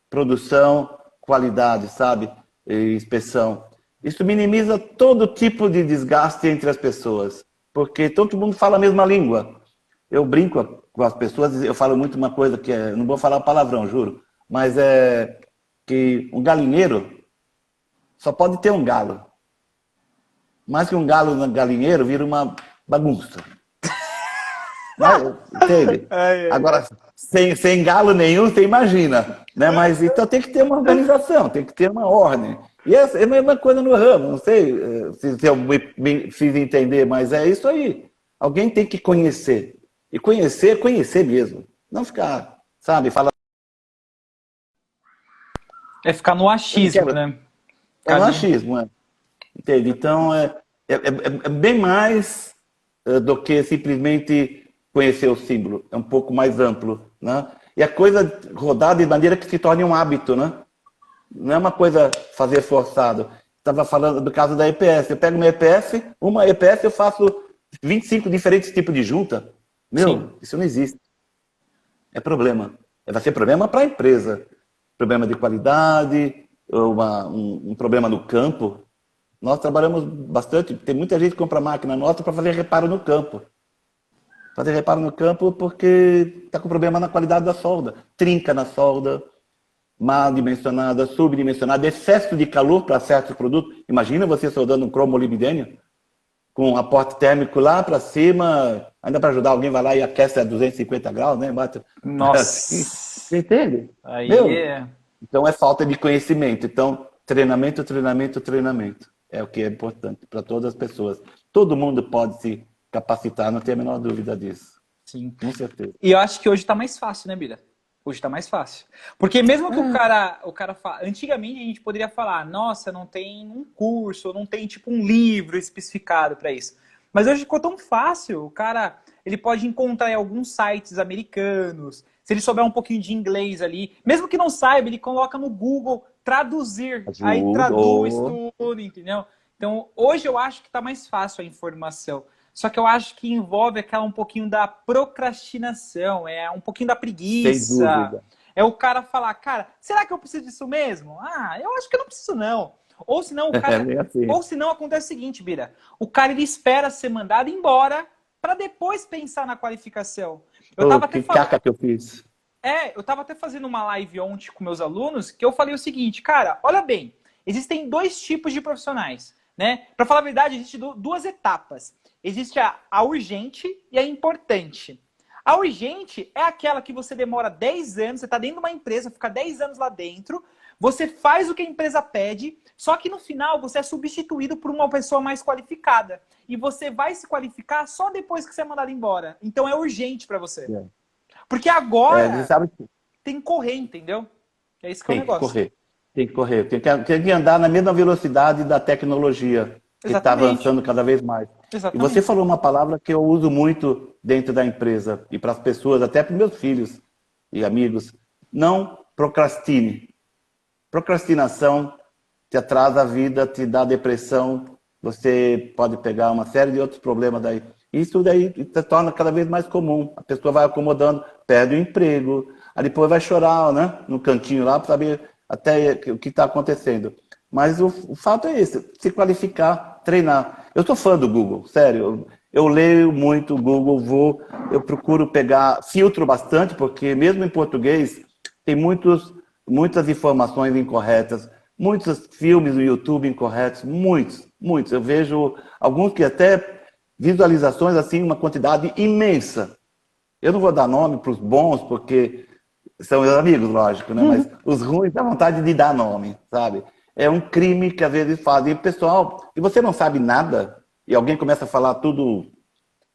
produção, qualidade, sabe? E inspeção. Isso minimiza todo tipo de desgaste entre as pessoas, porque todo mundo fala a mesma língua. Eu brinco com as pessoas, eu falo muito uma coisa que não vou falar palavrão, juro, mas é que um galinheiro, só pode ter um galo. Mais que um galo no galinheiro vira uma bagunça. Entende? Agora, sem galo nenhum, você imagina. Né? Mas então tem que ter uma organização, tem que ter uma ordem. E essa é a mesma coisa no ramo. Não sei se eu me fiz entender, mas é isso aí. Alguém tem que conhecer. E conhecer mesmo. Não ficar, sabe, falar. É ficar no achismo, né? É no achismo, né? Entende? Então, é bem mais do que simplesmente conhecer o símbolo. É um pouco mais amplo, né? E a coisa rodar de maneira que se torne um hábito, né? Não é uma coisa fazer forçado. Estava falando do caso da EPS. Eu pego uma EPS eu faço 25 diferentes tipos de junta. Sim. Isso não existe. É problema. Vai ser problema para a empresa. Problema de qualidade, um problema no campo. Nós trabalhamos bastante, tem muita gente que compra máquina nossa para fazer reparo no campo. Fazer reparo no campo porque está com problema na qualidade da solda. Trinca na solda, mal dimensionada, subdimensionada, excesso de calor para certos produtos. Imagina você soldando um cromo-molibdênio com um aporte térmico lá para cima, ainda para ajudar alguém, vai lá e aquece a 250 graus, né? Nossa! Você entende? Aí Então é falta de conhecimento. Então, treinamento. É o que é importante para todas as pessoas. Todo mundo pode se capacitar, não tem a menor dúvida disso. Sim. Com certeza. E eu acho que hoje está mais fácil, né, Bira? Hoje está mais fácil. Porque mesmo que o cara fala... Antigamente a gente poderia falar, nossa, não tem um curso, não tem tipo um livro especificado para isso. Mas hoje ficou tão fácil. O cara, ele pode encontrar em alguns sites americanos. Se ele souber um pouquinho de inglês ali, mesmo que não saiba, ele coloca no Google traduzir. Aí traduz tudo, entendeu? Então, hoje eu acho que está mais fácil a informação. Só que eu acho que envolve aquela um pouquinho da procrastinação, é um pouquinho da preguiça. Sem dúvida. É o cara falar, cara, será que eu preciso disso mesmo? Ah, eu acho que eu não preciso não. Ou senão o cara, ou senão acontece o seguinte, Bira, o cara ele espera ser mandado embora para depois pensar na qualificação. Que eu fiz. Eu tava até fazendo uma live ontem com meus alunos que eu falei o seguinte, cara, olha bem, existem dois tipos de profissionais, né? Para falar a verdade, existem duas etapas. Existe a urgente e a importante. A urgente é aquela que você demora 10 anos, você está dentro de uma empresa, fica 10 anos lá dentro, você faz o que a empresa pede, só que no final você é substituído por uma pessoa mais qualificada. E você vai se qualificar só depois que você é mandado embora. Então é urgente para você. Porque agora tem que correr, entendeu? É isso que é o negócio. Tem que correr. Tem que andar na mesma velocidade da tecnologia, que está avançando cada vez mais. Exatamente. E você falou uma palavra que eu uso muito dentro da empresa e para as pessoas, até para meus filhos e amigos. Não procrastine. Procrastinação te atrasa a vida, te dá depressão, você pode pegar uma série de outros problemas daí. Isso daí se torna cada vez mais comum. A pessoa vai acomodando, perde o emprego, aí depois vai chorar, né, no cantinho lá para saber até o que está acontecendo. Mas o fato é esse, se qualificar, treinar. Eu sou fã do Google, sério. Eu leio muito o Google, eu procuro pegar, filtro bastante, porque mesmo em português tem muitas informações incorretas, muitos filmes no YouTube incorretos, muitos. Eu vejo alguns que até visualizações assim, uma quantidade imensa. Eu não vou dar nome para os bons, porque são meus amigos, lógico, né? Mas os ruins dá vontade de dar nome, sabe? É um crime que às vezes fazem. E pessoal, e você não sabe nada, e alguém começa a falar tudo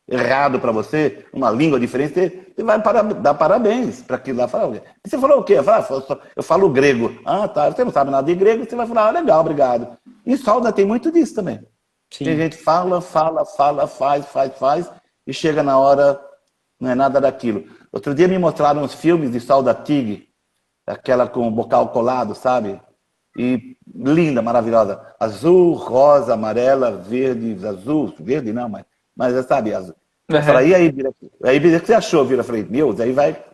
errado para você, uma língua diferente, você vai dar parabéns para aquilo lá. Fala, você falou o quê? Eu falo grego. Ah, tá. Você não sabe nada de grego, você vai falar, legal, obrigado. E solda tem muito disso também. Sim. Tem gente que fala, faz, e chega na hora, não é nada daquilo. Outro dia me mostraram uns filmes de solda TIG, aquela com o bocal colado, sabe? E linda, maravilhosa. Azul, rosa, amarela, verde, azul, verde não, mas sabe, azul. Eu falei, e aí, Bira, o que você achou, Vira? Eu falei, meu, aí vai,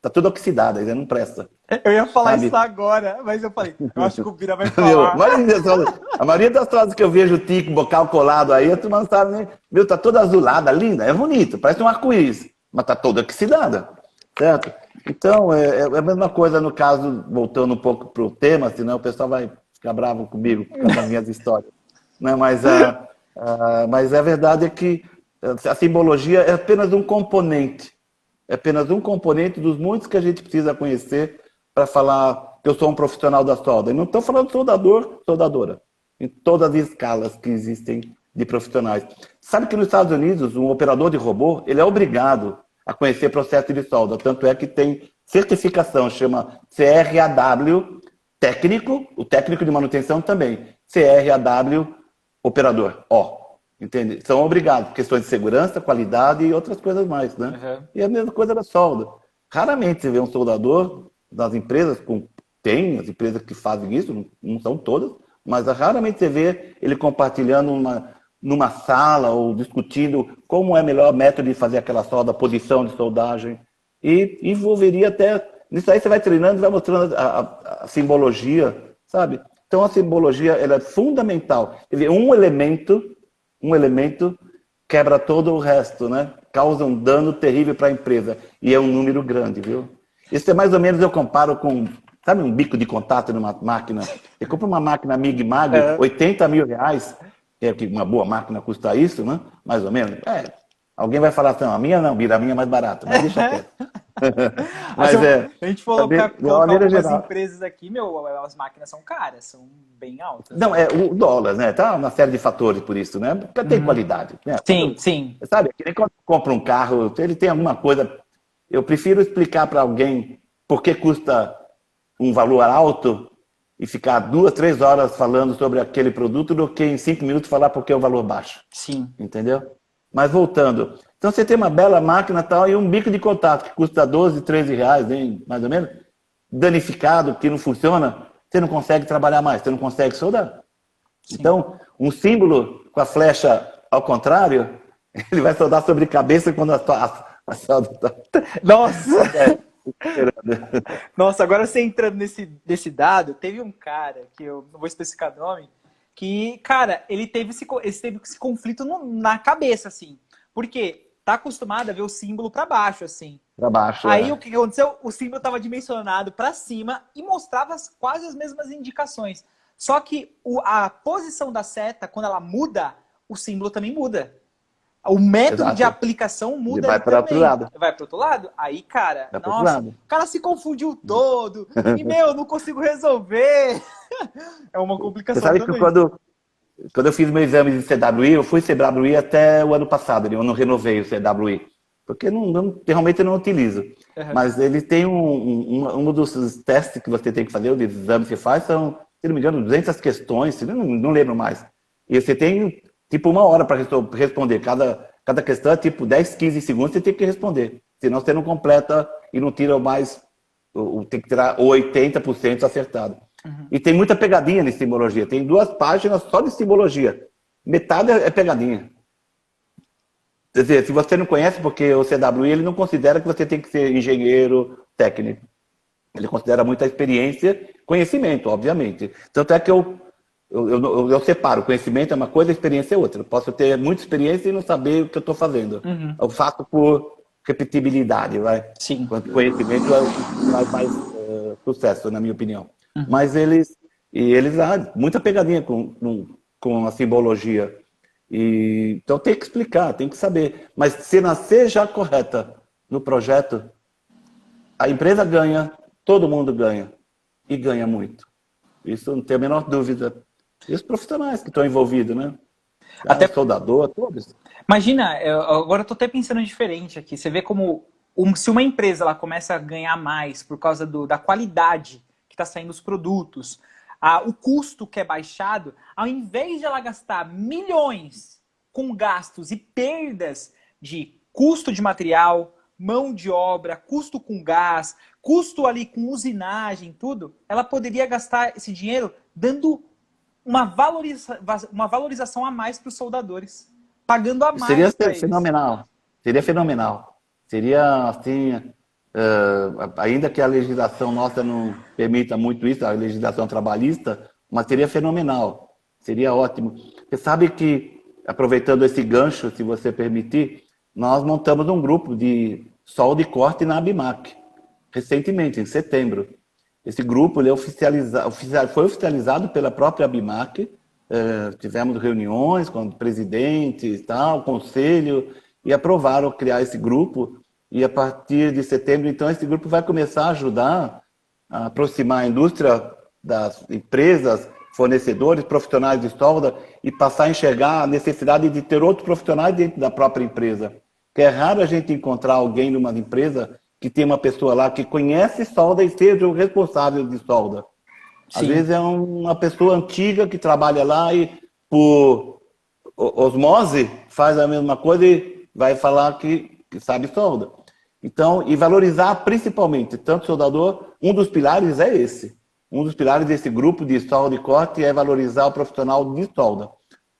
tá tudo oxidado, aí não presta. Eu ia falar sabe? Isso agora, mas eu falei, eu acho que o Bira vai falar. A maioria das frases que eu vejo tico, bocal colado aí, a turma não sabe nem, meu, tá toda azulada, linda, é bonito, parece um arco-íris, mas tá toda oxidada, certo? Então, é a mesma coisa no caso, voltando um pouco pro tema, senão o pessoal vai ficar bravo comigo por causa das minhas histórias. Né? Mas a verdade é que a simbologia é apenas um componente. É apenas um componente dos muitos que a gente precisa conhecer para falar que eu sou um profissional da solda. E não estou falando soldador, soldadora. Em todas as escalas que existem de profissionais. Sabe que nos Estados Unidos, um operador de robô, ele é obrigado a conhecer processo de solda. Tanto é que tem certificação, chama CRAW técnico, o técnico de manutenção também. CRAW operador. Entende? São obrigados, questões de segurança, qualidade e outras coisas mais, né? Uhum. E a mesma coisa da solda. Raramente você vê um soldador das empresas, tem as empresas que fazem isso, não são todas, mas raramente você vê ele compartilhando numa sala ou discutindo como é o melhor método de fazer aquela solda, posição de soldagem. E envolveria até... Nisso aí você vai treinando, vai mostrando a simbologia, sabe? Então a simbologia ela é fundamental. Quer dizer, um elemento quebra todo o resto, né? Causa um dano terrível para a empresa. E é um número grande, viu? Isso é mais ou menos, eu comparo com, sabe, um bico de contato numa máquina. Você compra uma máquina Mig-Mag, 80 mil reais, que uma boa máquina custa isso, né? Mais ou menos. Alguém vai falar assim, a minha não, Bira, a minha é mais barata, mas deixa quieto. Mas a gente falou de colocar maneira algumas geral. empresas aqui, as máquinas são caras, são bem altas. Não, é o dólar, né? Tá uma série de fatores por isso, né? Porque tem qualidade, né? Sim. Sabe, que nem quando compra um carro, ele tem alguma coisa. Eu prefiro explicar para alguém por que custa um valor alto e ficar 2, 3 horas falando sobre aquele produto do que em 5 minutos falar por que é o valor baixo. Sim. Entendeu? Mas voltando. Então você tem uma bela máquina tal, e um bico de contato que custa 12, 13 reais, hein, mais ou menos, danificado, que não funciona, você não consegue trabalhar mais, você não consegue soldar. Sim. Então, um símbolo com a flecha ao contrário, ele vai soldar sobre cabeça quando a solda está... Nossa! Nossa, agora você entrando nesse dado, teve um cara, que eu não vou especificar o nome, que, cara, ele teve esse conflito na cabeça, assim. Por quê? Tá acostumado a ver o símbolo para baixo, assim. Para baixo, Aí o que aconteceu? O símbolo estava dimensionado para cima e mostrava quase as mesmas indicações. Só que a posição da seta, quando ela muda, o símbolo também muda. O método de aplicação muda. Vai para outro lado. Vai para outro lado? Aí, cara, nossa, o cara se confundiu todo. E, não consigo resolver. É uma complicação. Você sabe também. Que quando eu fiz meu exame de CWI, eu fui CWI até o ano passado, eu não renovei o CWI, porque realmente eu não utilizo. Uhum. Mas ele tem um dos testes que você tem que fazer, os exames que você faz, são, se não me engano, 200 questões, não lembro mais. E você tem, tipo, 1 hora para responder. Cada questão é, tipo, 10, 15 segundos você tem que responder. Senão você não completa e não tira mais, tem que tirar 80% acertado. Uhum. E tem muita pegadinha de simbologia. Tem 2 páginas só de simbologia. Metade é pegadinha. Quer dizer, se você não conhece, porque o CWI ele não considera que você tem que ser engenheiro técnico. Ele considera muita experiência, conhecimento, obviamente. Tanto é que eu separo. Conhecimento é uma coisa, experiência é outra. Eu posso ter muita experiência e não saber o que eu estou fazendo. Uhum. Eu faço por repetibilidade, vai? Sim. Quanto conhecimento faz mais sucesso, na minha opinião. Uhum. Mas eles muita pegadinha com a simbologia. Então tem que explicar, tem que saber. Mas se nascer já correta no projeto, a empresa ganha, todo mundo ganha. E ganha muito. Isso não tem a menor dúvida. E os profissionais que estão envolvidos, né? Até soldador, todos. Imagina, agora eu estou até pensando diferente aqui. Você vê como se uma empresa ela começa a ganhar mais por causa da qualidade que está saindo os produtos, o custo que é baixado, ao invés de ela gastar milhões com gastos e perdas de custo de material, mão de obra, custo com gás, custo ali com usinagem, tudo, ela poderia gastar esse dinheiro dando uma valorização a mais para os soldadores, pagando a mais. Seria fenomenal. Seria fenomenal. Seria assim, ainda que a legislação nossa não permita muito isso, a legislação trabalhista, mas seria fenomenal. Seria ótimo. Você sabe que, aproveitando esse gancho, se você permitir, nós montamos um grupo de solda e corte na ABMAC, recentemente, em setembro. Esse grupo ele foi oficializado pela própria ABIMAC. Tivemos reuniões com presidentes, tal, conselho, e aprovaram criar esse grupo. E a partir de setembro, então, esse grupo vai começar a ajudar a aproximar a indústria das empresas, fornecedores, profissionais de solda, e passar a enxergar a necessidade de ter outros profissionais dentro da própria empresa. Porque é raro a gente encontrar alguém numa empresa que tem uma pessoa lá que conhece solda e seja o responsável de solda. Sim. Às vezes é uma pessoa antiga que trabalha lá e, por osmose, faz a mesma coisa e vai falar que sabe solda. Então, e valorizar principalmente, tanto soldador, um dos pilares é esse. Um dos pilares desse grupo de solda e corte é valorizar o profissional de solda,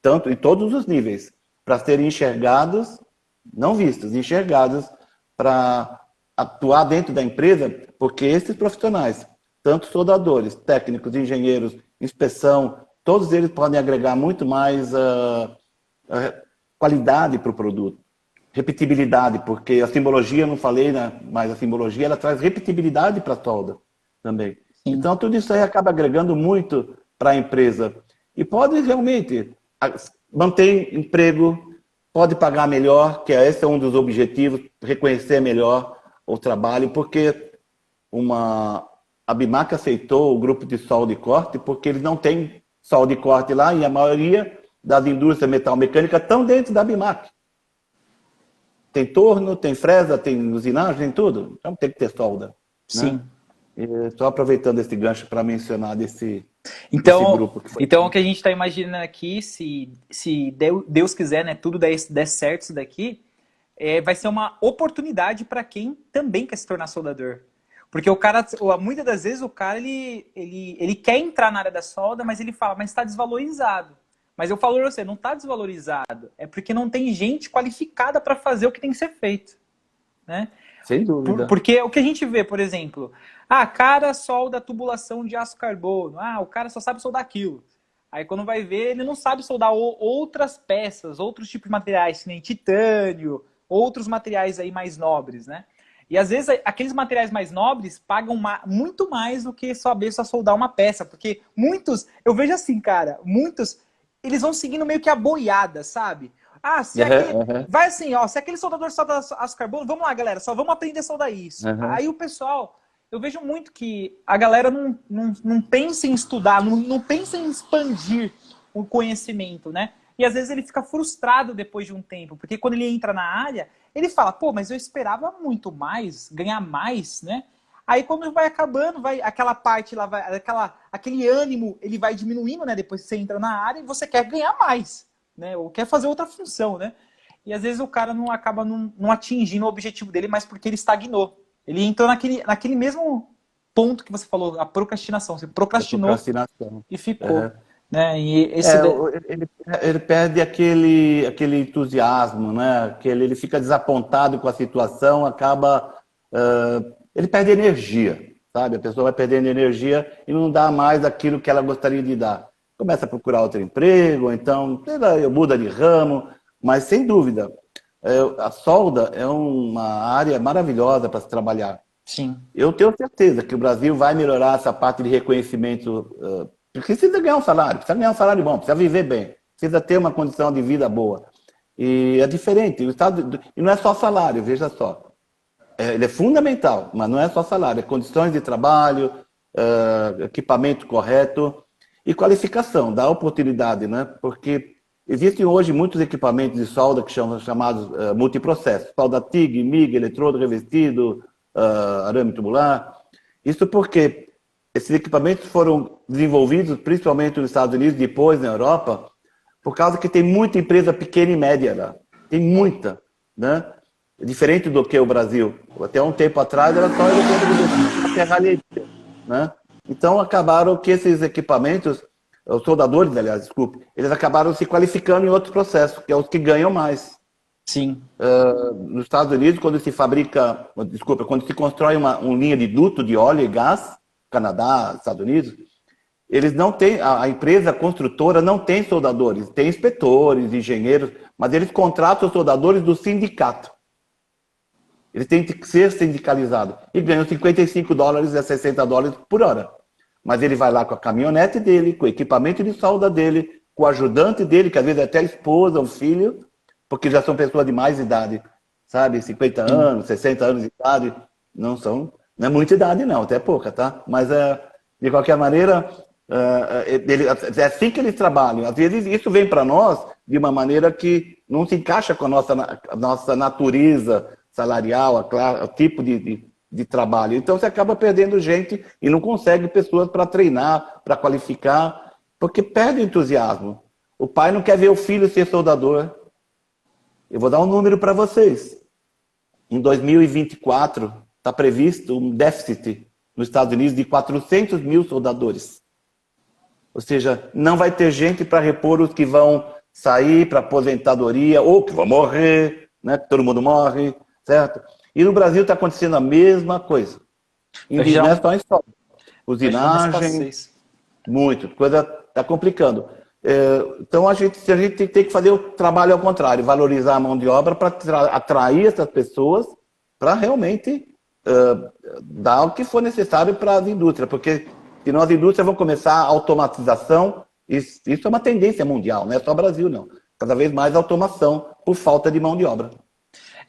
tanto em todos os níveis, para serem enxergados, não vistos, enxergados para atuar dentro da empresa, porque esses profissionais, tanto soldadores, técnicos, engenheiros, inspeção, todos eles podem agregar muito mais qualidade para o produto. Repetibilidade, porque a simbologia, não falei, né, mas a simbologia ela traz repetibilidade para a solda também. Sim. Então, tudo isso aí acaba agregando muito para a empresa. E pode realmente manter emprego, pode pagar melhor, que esse é um dos objetivos, reconhecer melhor o trabalho, porque a BIMAC aceitou o grupo de solda e corte, porque eles não têm solda e corte lá, e a maioria das indústrias metal-mecânicas estão dentro da BIMAC. Tem torno, tem fresa, tem usinagem, tem tudo. Então tem que ter solda. Sim. Né? Estou aproveitando esse gancho para mencionar desse grupo. Então o que a gente está imaginando aqui, se Deus quiser, né, tudo der certo isso daqui, vai ser uma oportunidade para quem também quer se tornar soldador. Porque o cara, muitas das vezes o cara ele quer entrar na área da solda, mas ele fala, mas está desvalorizado. Mas eu falo pra você, não está desvalorizado. É porque não tem gente qualificada para fazer o que tem que ser feito. Né? Sem dúvida. Porque o que a gente vê, por exemplo, cara solda tubulação de aço carbono. O cara só sabe soldar aquilo. Aí quando vai ver, ele não sabe soldar outras peças, outros tipos de materiais, que nem titânio, outros materiais aí mais nobres, né? E às vezes aqueles materiais mais nobres pagam muito mais do que saber só soldar uma peça. Porque muitos, eu vejo assim, cara, muitos... eles vão seguindo meio que a boiada, sabe? Vai assim, ó, se aquele soldador solda aço carbono, vamos lá, galera, só vamos aprender a soldar isso. Aí o pessoal, eu vejo muito que a galera não pensa em estudar, não pensa em expandir o conhecimento, né? E às vezes ele fica frustrado depois de um tempo, porque quando ele entra na área, ele fala, pô, mas eu esperava muito mais, ganhar mais, né? Aí quando vai acabando, aquela parte lá, aquele ânimo, ele vai diminuindo, né? Depois que você entra na área e você quer ganhar mais, né? Ou quer fazer outra função, né? E às vezes o cara acaba não atingindo o objetivo dele, mas porque ele estagnou. Ele entrou naquele mesmo ponto que você falou, a procrastinação. Você procrastinou e ficou. Né? E ele perde aquele entusiasmo, né? Ele fica desapontado com a situação, acaba... ele perde energia, sabe? A pessoa vai perdendo energia e não dá mais aquilo que ela gostaria de dar. Começa a procurar outro emprego, ou então muda de ramo, mas sem dúvida, a solda é uma área maravilhosa para se trabalhar. Sim. Eu tenho certeza que o Brasil vai melhorar essa parte de reconhecimento, porque precisa ganhar um salário bom, precisa viver bem, precisa ter uma condição de vida boa. E é diferente, e não é só salário, veja só. Ele é fundamental, mas não é só salário, é condições de trabalho, equipamento correto e qualificação, dá oportunidade, né? Porque existem hoje muitos equipamentos de solda que são chamados multiprocessos, solda TIG, MIG, eletrodo revestido, arame tubular. Isso porque esses equipamentos foram desenvolvidos principalmente nos Estados Unidos, depois na Europa, por causa que tem muita empresa pequena e média lá. Tem muita, né? Diferente do que o Brasil. Até um tempo atrás era só a ferralheria, né? Então acabaram que esses equipamentos, os soldadores, aliás, desculpe, eles acabaram se qualificando em outros processos, que é os que ganham mais. Sim. Nos Estados Unidos, quando se constrói uma linha de duto de óleo e gás, Canadá, Estados Unidos, eles não têm, a empresa construtora não tem soldadores, tem inspetores, engenheiros, mas eles contratam os soldadores do sindicato. Ele tem que ser sindicalizado. E ganha 55 dólares a 60 dólares por hora. Mas ele vai lá com a caminhonete dele, com o equipamento de solda dele, com o ajudante dele, que às vezes é até a esposa, o filho, porque já são pessoas de mais idade, sabe? 50 anos, 60 anos de idade, não é muita idade não, até pouca, tá? Mas de qualquer maneira, é assim que eles trabalham. Às vezes isso vem para nós de uma maneira que não se encaixa com a nossa natureza salarial, o tipo de trabalho. Então você acaba perdendo gente e não consegue pessoas para treinar, para qualificar, porque perde o entusiasmo. O pai não quer ver o filho ser soldador. Eu vou dar um número para vocês. Em 2024, está previsto um déficit nos Estados Unidos de 400 mil soldadores. Ou seja, não vai ter gente para repor os que vão sair para aposentadoria ou que vão morrer, né? Todo mundo morre, certo? E no Brasil está acontecendo a mesma coisa. Não é só em história. Usinagem, muito. Coisa está complicando. Então a gente tem que fazer o trabalho ao contrário, valorizar a mão de obra para atrair essas pessoas para realmente dar o que for necessário para as indústrias, porque senão as indústrias vão começar a automatização, isso é uma tendência mundial, não é só Brasil não, cada vez mais automação por falta de mão de obra.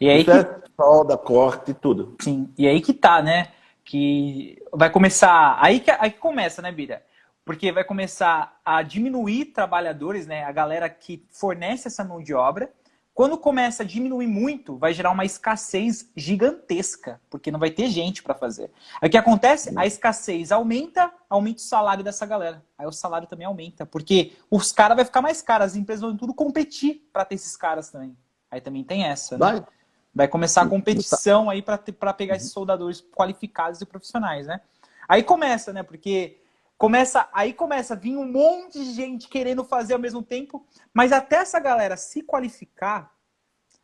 E aí isso é solda, corte, tudo. Sim, e aí que tá, né, que vai começar, aí que começa, né, Bira? Porque vai começar a diminuir trabalhadores, né? A galera que fornece essa mão de obra. Quando começa a diminuir muito, vai gerar uma escassez gigantesca, porque não vai ter gente para fazer. Aí o que acontece? A escassez aumenta o salário dessa galera. Aí o salário também aumenta, porque os caras vão ficar mais caros, as empresas vão tudo competir para ter esses caras também. Aí também tem essa, né? Vai começar a competição aí para pegar esses soldadores qualificados e profissionais, né? Aí começa, né? Porque começa a vir um monte de gente querendo fazer ao mesmo tempo, mas até essa galera se qualificar,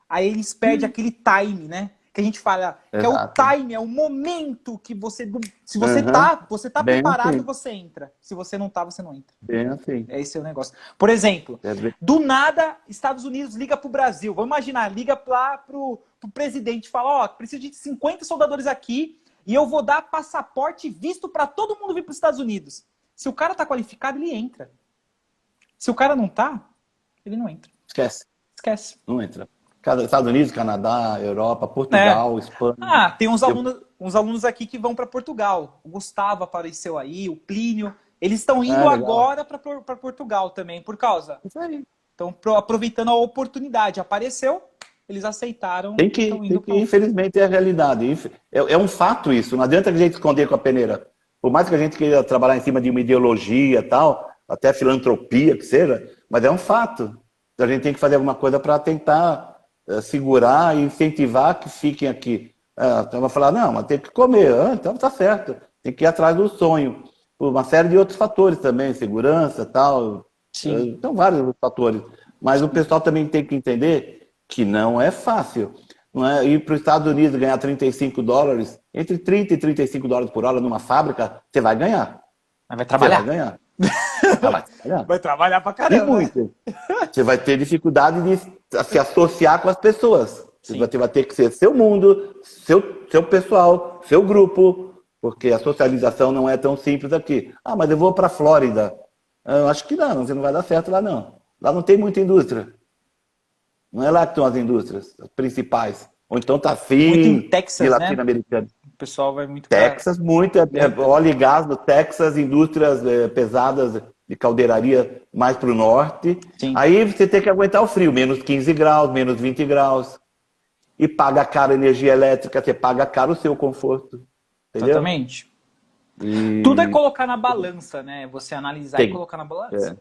aí eles perdem aquele time, né? Que a gente fala, que é o time, é o momento que você... Se você tá preparado, assim. Você entra. Se você não tá, você não entra. Bem assim. Esse é o negócio. Por exemplo, do nada, Estados Unidos liga pro Brasil. Vamos imaginar, liga lá pro presidente e fala, preciso de 50 soldadores aqui, e eu vou dar passaporte e visto para todo mundo vir para os Estados Unidos. Se o cara tá qualificado, ele entra. Se o cara não tá, ele não entra. Esquece. Não entra. Estados Unidos, Canadá, Europa, Portugal, Espanha. Tem uns alunos aqui que vão para Portugal. O Gustavo apareceu aí, o Plínio. Eles estão indo agora para Portugal também, por causa. Isso aí. Estão aproveitando a oportunidade. Apareceu, eles aceitaram. Tem que infelizmente, é a realidade. É um fato isso. Não adianta a gente esconder com a peneira. Por mais que a gente queira trabalhar em cima de uma ideologia e tal, até filantropia que seja, mas é um fato. A gente tem que fazer alguma coisa para tentar segurar e incentivar que fiquem aqui. Então vai falar, não, mas tem que comer. Então tá certo. Tem que ir atrás do sonho. Por uma série de outros fatores também, segurança e tal. Sim. Então vários fatores. Mas o pessoal também tem que entender que não é fácil. Não é? Ir para os Estados Unidos ganhar 35 dólares, entre 30 e 35 dólares por hora numa fábrica, você vai ganhar. Mas vai trabalhar. Você vai ganhar. Vai trabalhar pra caramba. E muito. Você vai ter dificuldade de se associar com as pessoas. Você vai ter que ser seu mundo, seu pessoal, seu grupo, porque a socialização não é tão simples aqui. Mas eu vou para a Flórida. Eu acho que não, você não vai dar certo lá não. Lá não tem muita indústria. Não é lá que estão as indústrias, as principais. Ou então tá fim muito em Texas, de latino-americano. Né? O pessoal vai muito Texas, muito. Óleo e gás no Texas, indústrias pesadas de caldeiraria mais para o norte. Sim. Aí você tem que aguentar o frio, menos 15 graus, menos 20 graus. E paga caro a energia elétrica, você paga caro o seu conforto. Entendeu? Exatamente. Tudo é colocar na balança, né? Você analisar e colocar na balança.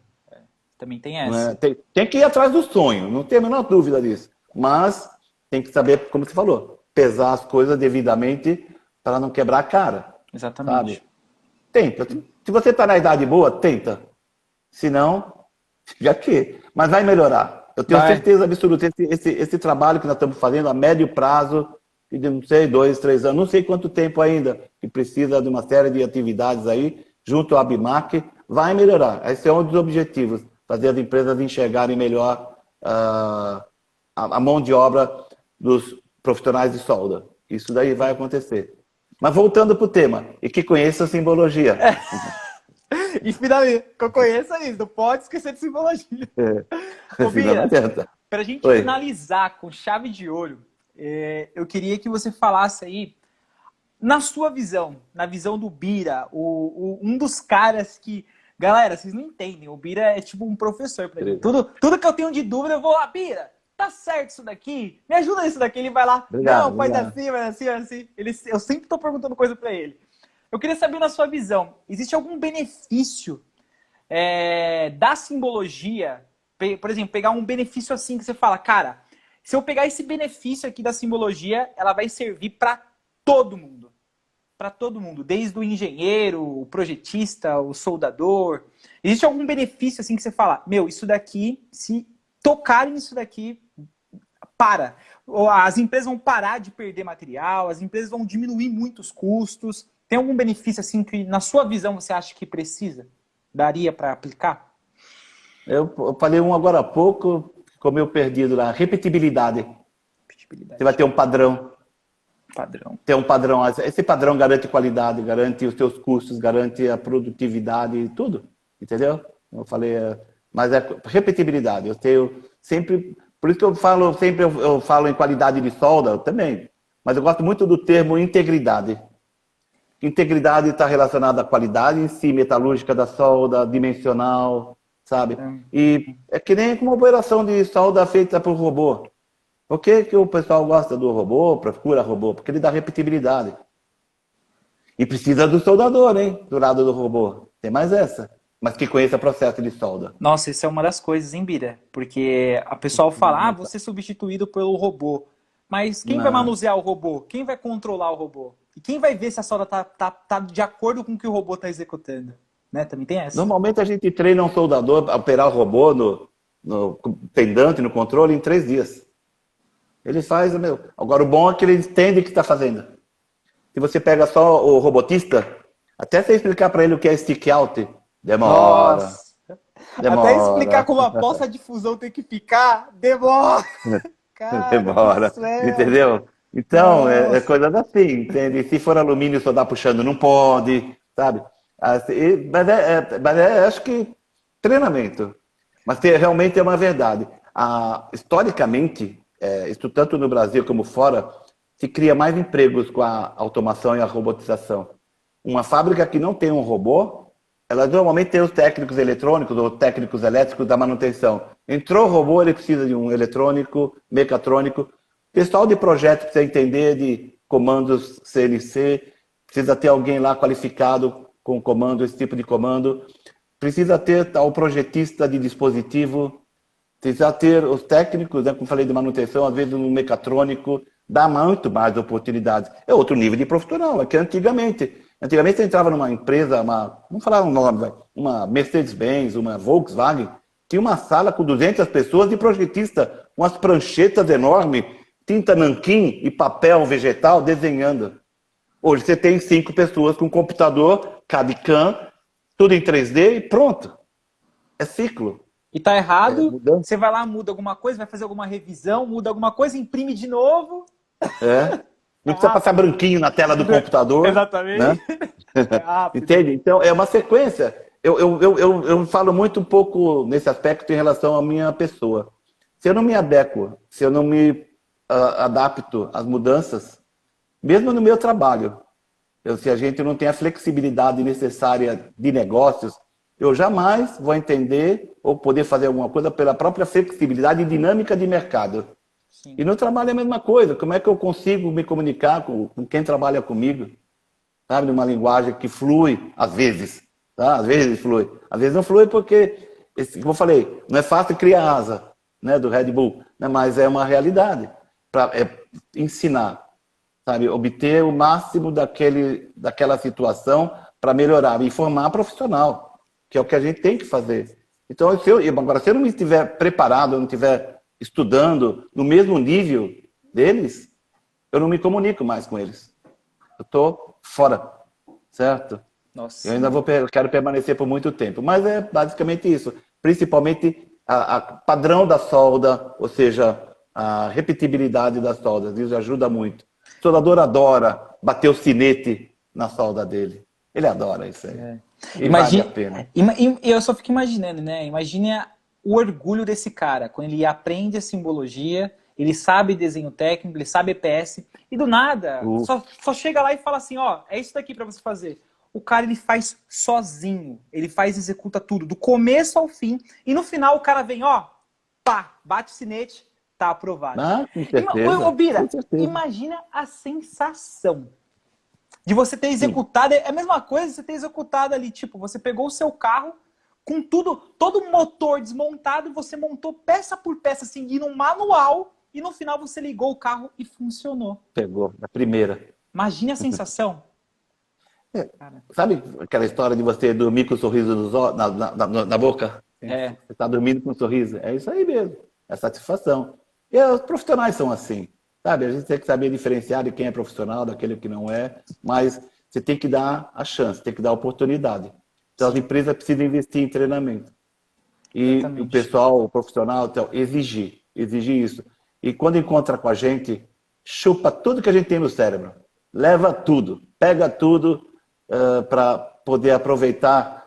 Também tem essa. Tem que ir atrás do sonho, não tem a menor dúvida disso. Mas tem que saber, como você falou, pesar as coisas devidamente para não quebrar a cara. Exatamente. Sabe? Tenta. Se você está na idade boa, tenta. Se não, fica aqui. Mas vai melhorar. Eu tenho certeza absoluta. Esse trabalho que nós estamos fazendo a médio prazo, de não sei, 2, 3 anos, não sei quanto tempo ainda, que precisa de uma série de atividades aí, junto ao ABMAC, vai melhorar. Esse é um dos objetivos. Fazer as empresas enxergarem melhor a mão de obra dos profissionais de solda. Isso daí vai acontecer. Mas voltando para o tema, e que conheça a simbologia. E finalmente, que eu conheça isso, não pode esquecer de simbologia. Ô, Senão não Bira, adianta. para a gente Oi. finalizar com chave de ouro, eu queria que você falasse aí, na sua visão, na visão do Bira, um dos caras que... Galera, vocês não entendem, o Bira é tipo um professor para mim. Tudo que eu tenho de dúvida, eu vou lá, Bira, tá certo isso daqui? Me ajuda nisso daqui. Ele vai lá, Obrigado, não, faz obrigado. assim, vai assim, vai assim. Eu sempre tô perguntando coisa para ele. Eu queria saber, na sua visão, existe algum benefício da simbologia? Por exemplo, pegar um benefício assim que você fala, cara, se eu pegar esse benefício aqui da simbologia, ela vai servir para todo mundo. Para todo mundo, desde o engenheiro, o projetista, o soldador. Existe algum benefício assim que você fala, meu, isso daqui, se tocarem nisso daqui, para. As empresas vão parar de perder material, as empresas vão diminuir muitos custos. Tem algum benefício assim que, na sua visão, você acha que precisa? Daria para aplicar? Eu falei um agora há pouco, ficou meio perdido lá. Repetibilidade. Você vai ter um padrão. Tem um padrão. Esse padrão garante qualidade, garante os seus custos, garante a produtividade e tudo. Entendeu? Eu falei, mas é repetibilidade. Eu tenho sempre... Por isso que eu falo, sempre eu falo em qualidade de solda também. Mas eu gosto muito do termo integridade. Integridade está relacionada à qualidade em si, metalúrgica da solda, dimensional, sabe? E é que nem uma operação de solda feita por robô. Por que o pessoal gosta do robô, procura robô? Porque ele dá repetibilidade. E precisa do soldador, hein? Do lado do robô. Tem mais essa. Mas que conheça o processo de solda. Nossa, isso é uma das coisas, hein, Bira? Porque a pessoa fala, vou ser substituído pelo robô. Mas quem vai manusear o robô? Quem vai controlar o robô? E quem vai ver se a solda tá de acordo com o que o robô está executando? Né? Também tem essa. Normalmente a gente treina um soldador a operar o robô no pendante, no controle, em 3 dias. Ele faz, meu. Agora o bom é que ele entende o que está fazendo. Se você pega só o robotista, até você explicar para ele o que é stick out, demora. Nossa. Até explicar como a poça de fusão tem que ficar, demora. Cara, demora. Entendeu? Então, é coisa assim, entende? Se for alumínio só dá puxando, não pode, sabe? Assim, mas acho que treinamento. Mas realmente é uma verdade. Historicamente, isso tanto no Brasil como fora, se cria mais empregos com a automação e a robotização. Uma fábrica que não tem um robô, ela normalmente tem os técnicos eletrônicos ou técnicos elétricos da manutenção. Entrou o robô, ele precisa de um eletrônico, mecatrônico. Pessoal de projeto precisa entender de comandos CNC, precisa ter alguém lá qualificado com comando, esse tipo de comando. Precisa ter o projetista de dispositivo, precisa ter os técnicos, né, como falei, de manutenção, às vezes no mecatrônico, dá muito mais oportunidades. É outro nível de profissional, é que antigamente você entrava numa empresa, vamos falar um nome, uma Mercedes-Benz, uma Volkswagen, tinha uma sala com 200 pessoas de projetista, com as pranchetas enormes, tinta nanquim e papel vegetal desenhando. Hoje você tem 5 pessoas com computador, CAD/CAM, tudo em 3D e pronto. É ciclo. E tá errado, você vai lá, muda alguma coisa, vai fazer alguma revisão, muda alguma coisa, imprime de novo. Não precisa passar branquinho na tela do computador. Exatamente. Né? Entende? Então, é uma sequência. Eu falo muito um pouco nesse aspecto em relação à minha pessoa. Se eu não me adequo, se eu não me adapto às mudanças, mesmo no meu trabalho, se a gente não tem a flexibilidade necessária de negócios, eu jamais vou entender ou poder fazer alguma coisa pela própria flexibilidade e dinâmica de mercado. Sim. E no trabalho é a mesma coisa. Como é que eu consigo me comunicar com quem trabalha comigo? Sabe, numa linguagem que flui, às vezes. Tá? Às vezes flui. Às vezes não flui porque, como eu falei, não é fácil criar asa, né, do Red Bull, né, mas é uma realidade. Para ensinar, sabe, obter o máximo daquela situação para melhorar e formar profissional, que é o que a gente tem que fazer. Então, agora, se eu não estiver preparado, eu não estiver estudando no mesmo nível deles, eu não me comunico mais com eles. Eu estou fora, certo? Nossa. Eu ainda quero permanecer por muito tempo. Mas é basicamente isso. Principalmente a padrão da solda, ou seja, a repetibilidade das soldas. Isso ajuda muito. soldador adora bater o sinete na solda dele. Ele adora isso aí. E Imagina, vale a pena. eu só fico imaginando, né? Imagina o orgulho desse cara, quando ele aprende a simbologia, ele sabe desenho técnico, ele sabe EPS, e do nada, só chega lá e fala assim, ó, é isso daqui pra você fazer. O cara, ele faz sozinho, ele executa tudo, do começo ao fim, e no final o cara vem, ó, pá, bate o sinete, tá aprovado. Ah, com certeza. Ô, Bira, Com certeza. imagina a sensação de você ter executado, é a mesma coisa de você ter executado ali, tipo, você pegou o seu carro com tudo, todo o motor desmontado, você montou peça por peça, seguindo um manual, e no final você ligou o carro e funcionou. Pegou, na primeira. Imagine a sensação. Sabe aquela história de você dormir com o sorriso na boca? É. Você está dormindo com um sorriso. É isso aí mesmo, é satisfação. E os profissionais são assim. Sabe, a gente tem que saber diferenciar de quem é profissional, daquele que não é, mas você tem que dar a chance, tem que dar a oportunidade. Então as empresas precisam investir em treinamento. E Exatamente. o pessoal, o profissional, então, exigir isso. E quando encontra com a gente, chupa tudo que a gente tem no cérebro. Leva tudo, pega tudo para poder aproveitar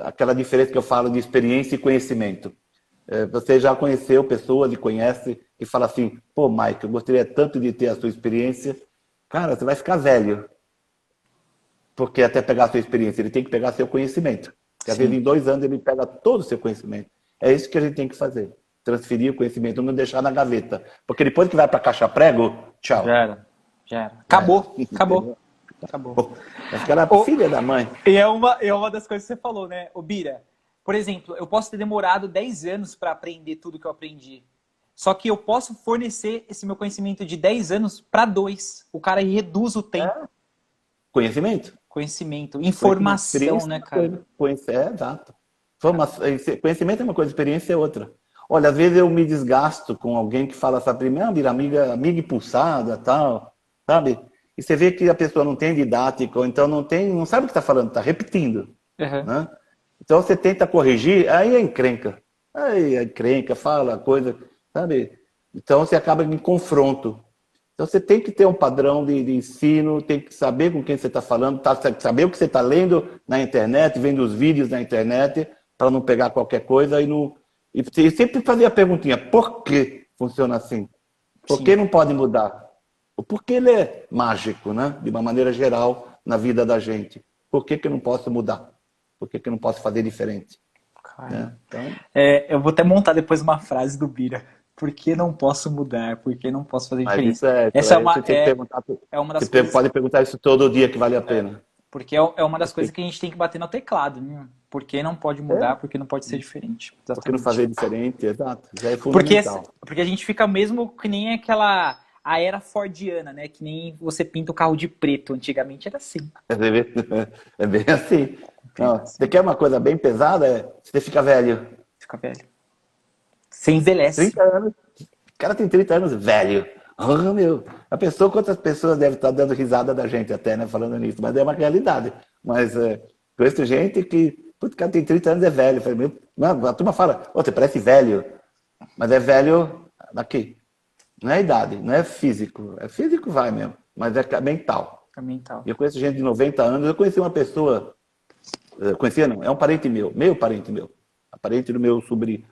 aquela diferença que eu falo de experiência e conhecimento. Você já conheceu pessoas e conhece e fala assim, pô, Mike, eu gostaria tanto de ter a sua experiência. Cara, você vai ficar velho. Porque até pegar a sua experiência, ele tem que pegar seu conhecimento. Porque às vezes em 2 anos ele pega todo o seu conhecimento. É isso que a gente tem que fazer. Transferir o conhecimento, não deixar na gaveta. Porque depois que vai para a caixa prego, tchau. Já era. Acabou. Vai ficar filha da mãe. E é uma das coisas que você falou, né, ô Bira? Por exemplo, eu posso ter demorado 10 anos para aprender tudo que eu aprendi. Só que eu posso fornecer esse meu conhecimento de 10 anos para 2. O cara reduz o tempo. Conhecimento? Conhecimento. Informação, né, cara? Exato. Conhecimento é uma coisa, experiência é outra. Olha, às vezes eu me desgasto com alguém que fala essa primeira amiga impulsada, tal, sabe? E você vê que a pessoa não tem didática, ou então não sabe o que está falando, está repetindo. Né? Então você tenta corrigir, aí é encrenca. Aí é encrenca, fala coisa, sabe? Então você acaba em confronto. Então você tem que ter um padrão de ensino, tem que saber com quem você está falando, saber o que você está lendo na internet, vendo os vídeos na internet, para não pegar qualquer coisa e sempre fazer a perguntinha, por que funciona assim? Por que não pode mudar? Porque ele é mágico, né? De uma maneira geral, na vida da gente. Por que eu não posso mudar? Por que eu não posso fazer diferente? Né? Então... eu vou até montar depois uma frase do Bira. Por que não posso mudar? Por que não posso fazer diferente? Essa é uma das coisas... Você pode perguntar isso todo dia que vale a pena. Porque é uma das coisas que a gente tem que bater no teclado. Né? Por que não pode mudar? Por que não pode ser diferente? Exatamente. Por que não fazer diferente? Exato. Já é fundamental. Porque a gente fica mesmo que nem a era fordiana, né? Que nem você pinta o carro de preto. Antigamente era assim. É bem assim. Não, você quer uma coisa bem pesada? Você fica velho. Fica velho. Você envelhece. 30 anos. O cara tem 30 anos, velho. Oh, meu. Quantas pessoas devem estar dando risada da gente até, né? Falando nisso. Mas é uma realidade. Mas conheço gente que... Putz, o cara tem 30 anos, é velho. Eu falei, a turma fala, você parece velho. Mas é velho daqui. Não é idade, não é físico. É físico, vai mesmo. Mas é mental. É mental. Eu conheço gente de 90 anos. Eu conheci uma pessoa... Conhecia não? É um parente meu. Meu parente meu. Parente do meu sobrinho.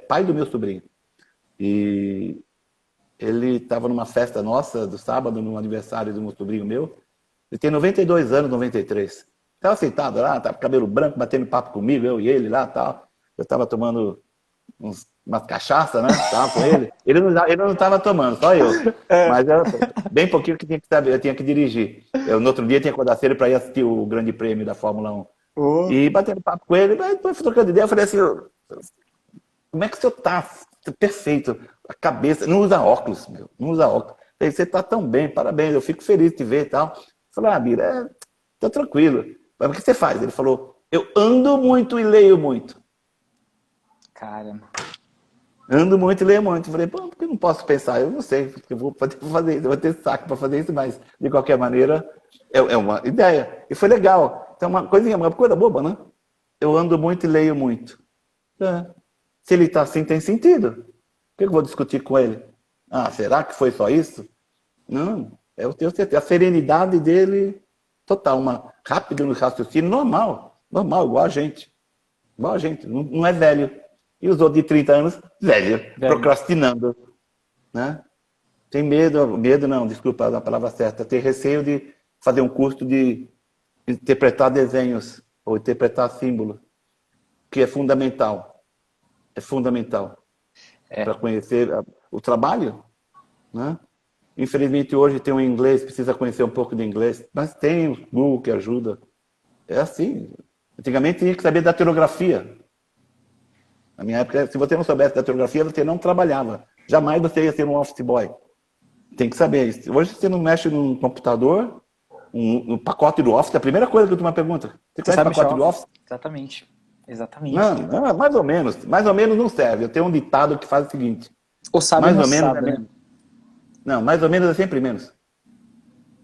Pai do meu sobrinho. E ele estava numa festa nossa, do sábado, no aniversário do meu sobrinho meu. Ele tem 92 anos, 93. Estava sentado lá, estava com cabelo branco, batendo papo comigo, eu e ele lá tal. Eu estava tomando umas cachaça, né? Tava com ele. Ele não estava tomando, só eu. Mas era bem pouquinho que tinha que saber, eu tinha que dirigir. No outro dia tinha que acordar cedo para ir assistir o Grande Prêmio da Fórmula 1. E batendo papo com ele, depois trocando ideia, eu falei assim, como é que o senhor tá? Perfeito. A cabeça, não usa óculos, meu, não usa óculos. Falei, você tá tão bem, parabéns, eu fico feliz de te ver e tal. Eu falei, Bira, tá tranquilo. Mas o que você faz? Ele falou, eu ando muito e leio muito. Cara. Ando muito e leio muito. Eu falei, pô, por que eu não posso pensar? Eu não sei, eu vou fazer isso, eu vou ter saco para fazer isso, mas de qualquer maneira, é uma ideia. E foi legal. Então, uma coisa boba, né? Eu ando muito e leio muito. Se ele está assim, tem sentido. Por que eu vou discutir com ele? Será que foi só isso? Não. Eu tenho certeza. A serenidade dele, total, rápido no raciocínio, normal, igual a gente. Igual a gente, não é velho. E os outros de 30 anos, velho. Procrastinando. Né? Tem medo não, desculpa a palavra certa, tem receio de fazer um curso de interpretar desenhos ou interpretar símbolos, que é fundamental. É fundamental para conhecer o trabalho. Né? Infelizmente hoje tem o inglês, precisa conhecer um pouco de inglês, mas tem o Google que ajuda. É assim. Antigamente tinha que saber datilografia. Na minha época, se você não soubesse datilografia, você não trabalhava. Jamais você ia ser um office boy. Tem que saber isso. Hoje você não mexe num computador, no pacote do Office, a primeira coisa que tu me pergunta. Você conhece o pacote do Office? Exatamente. Exatamente. Não, mais ou menos. Mais ou menos não serve. Eu tenho um ditado que faz o seguinte. Ou sabe mais ou menos sabe, né? Não, mais ou menos é sempre menos.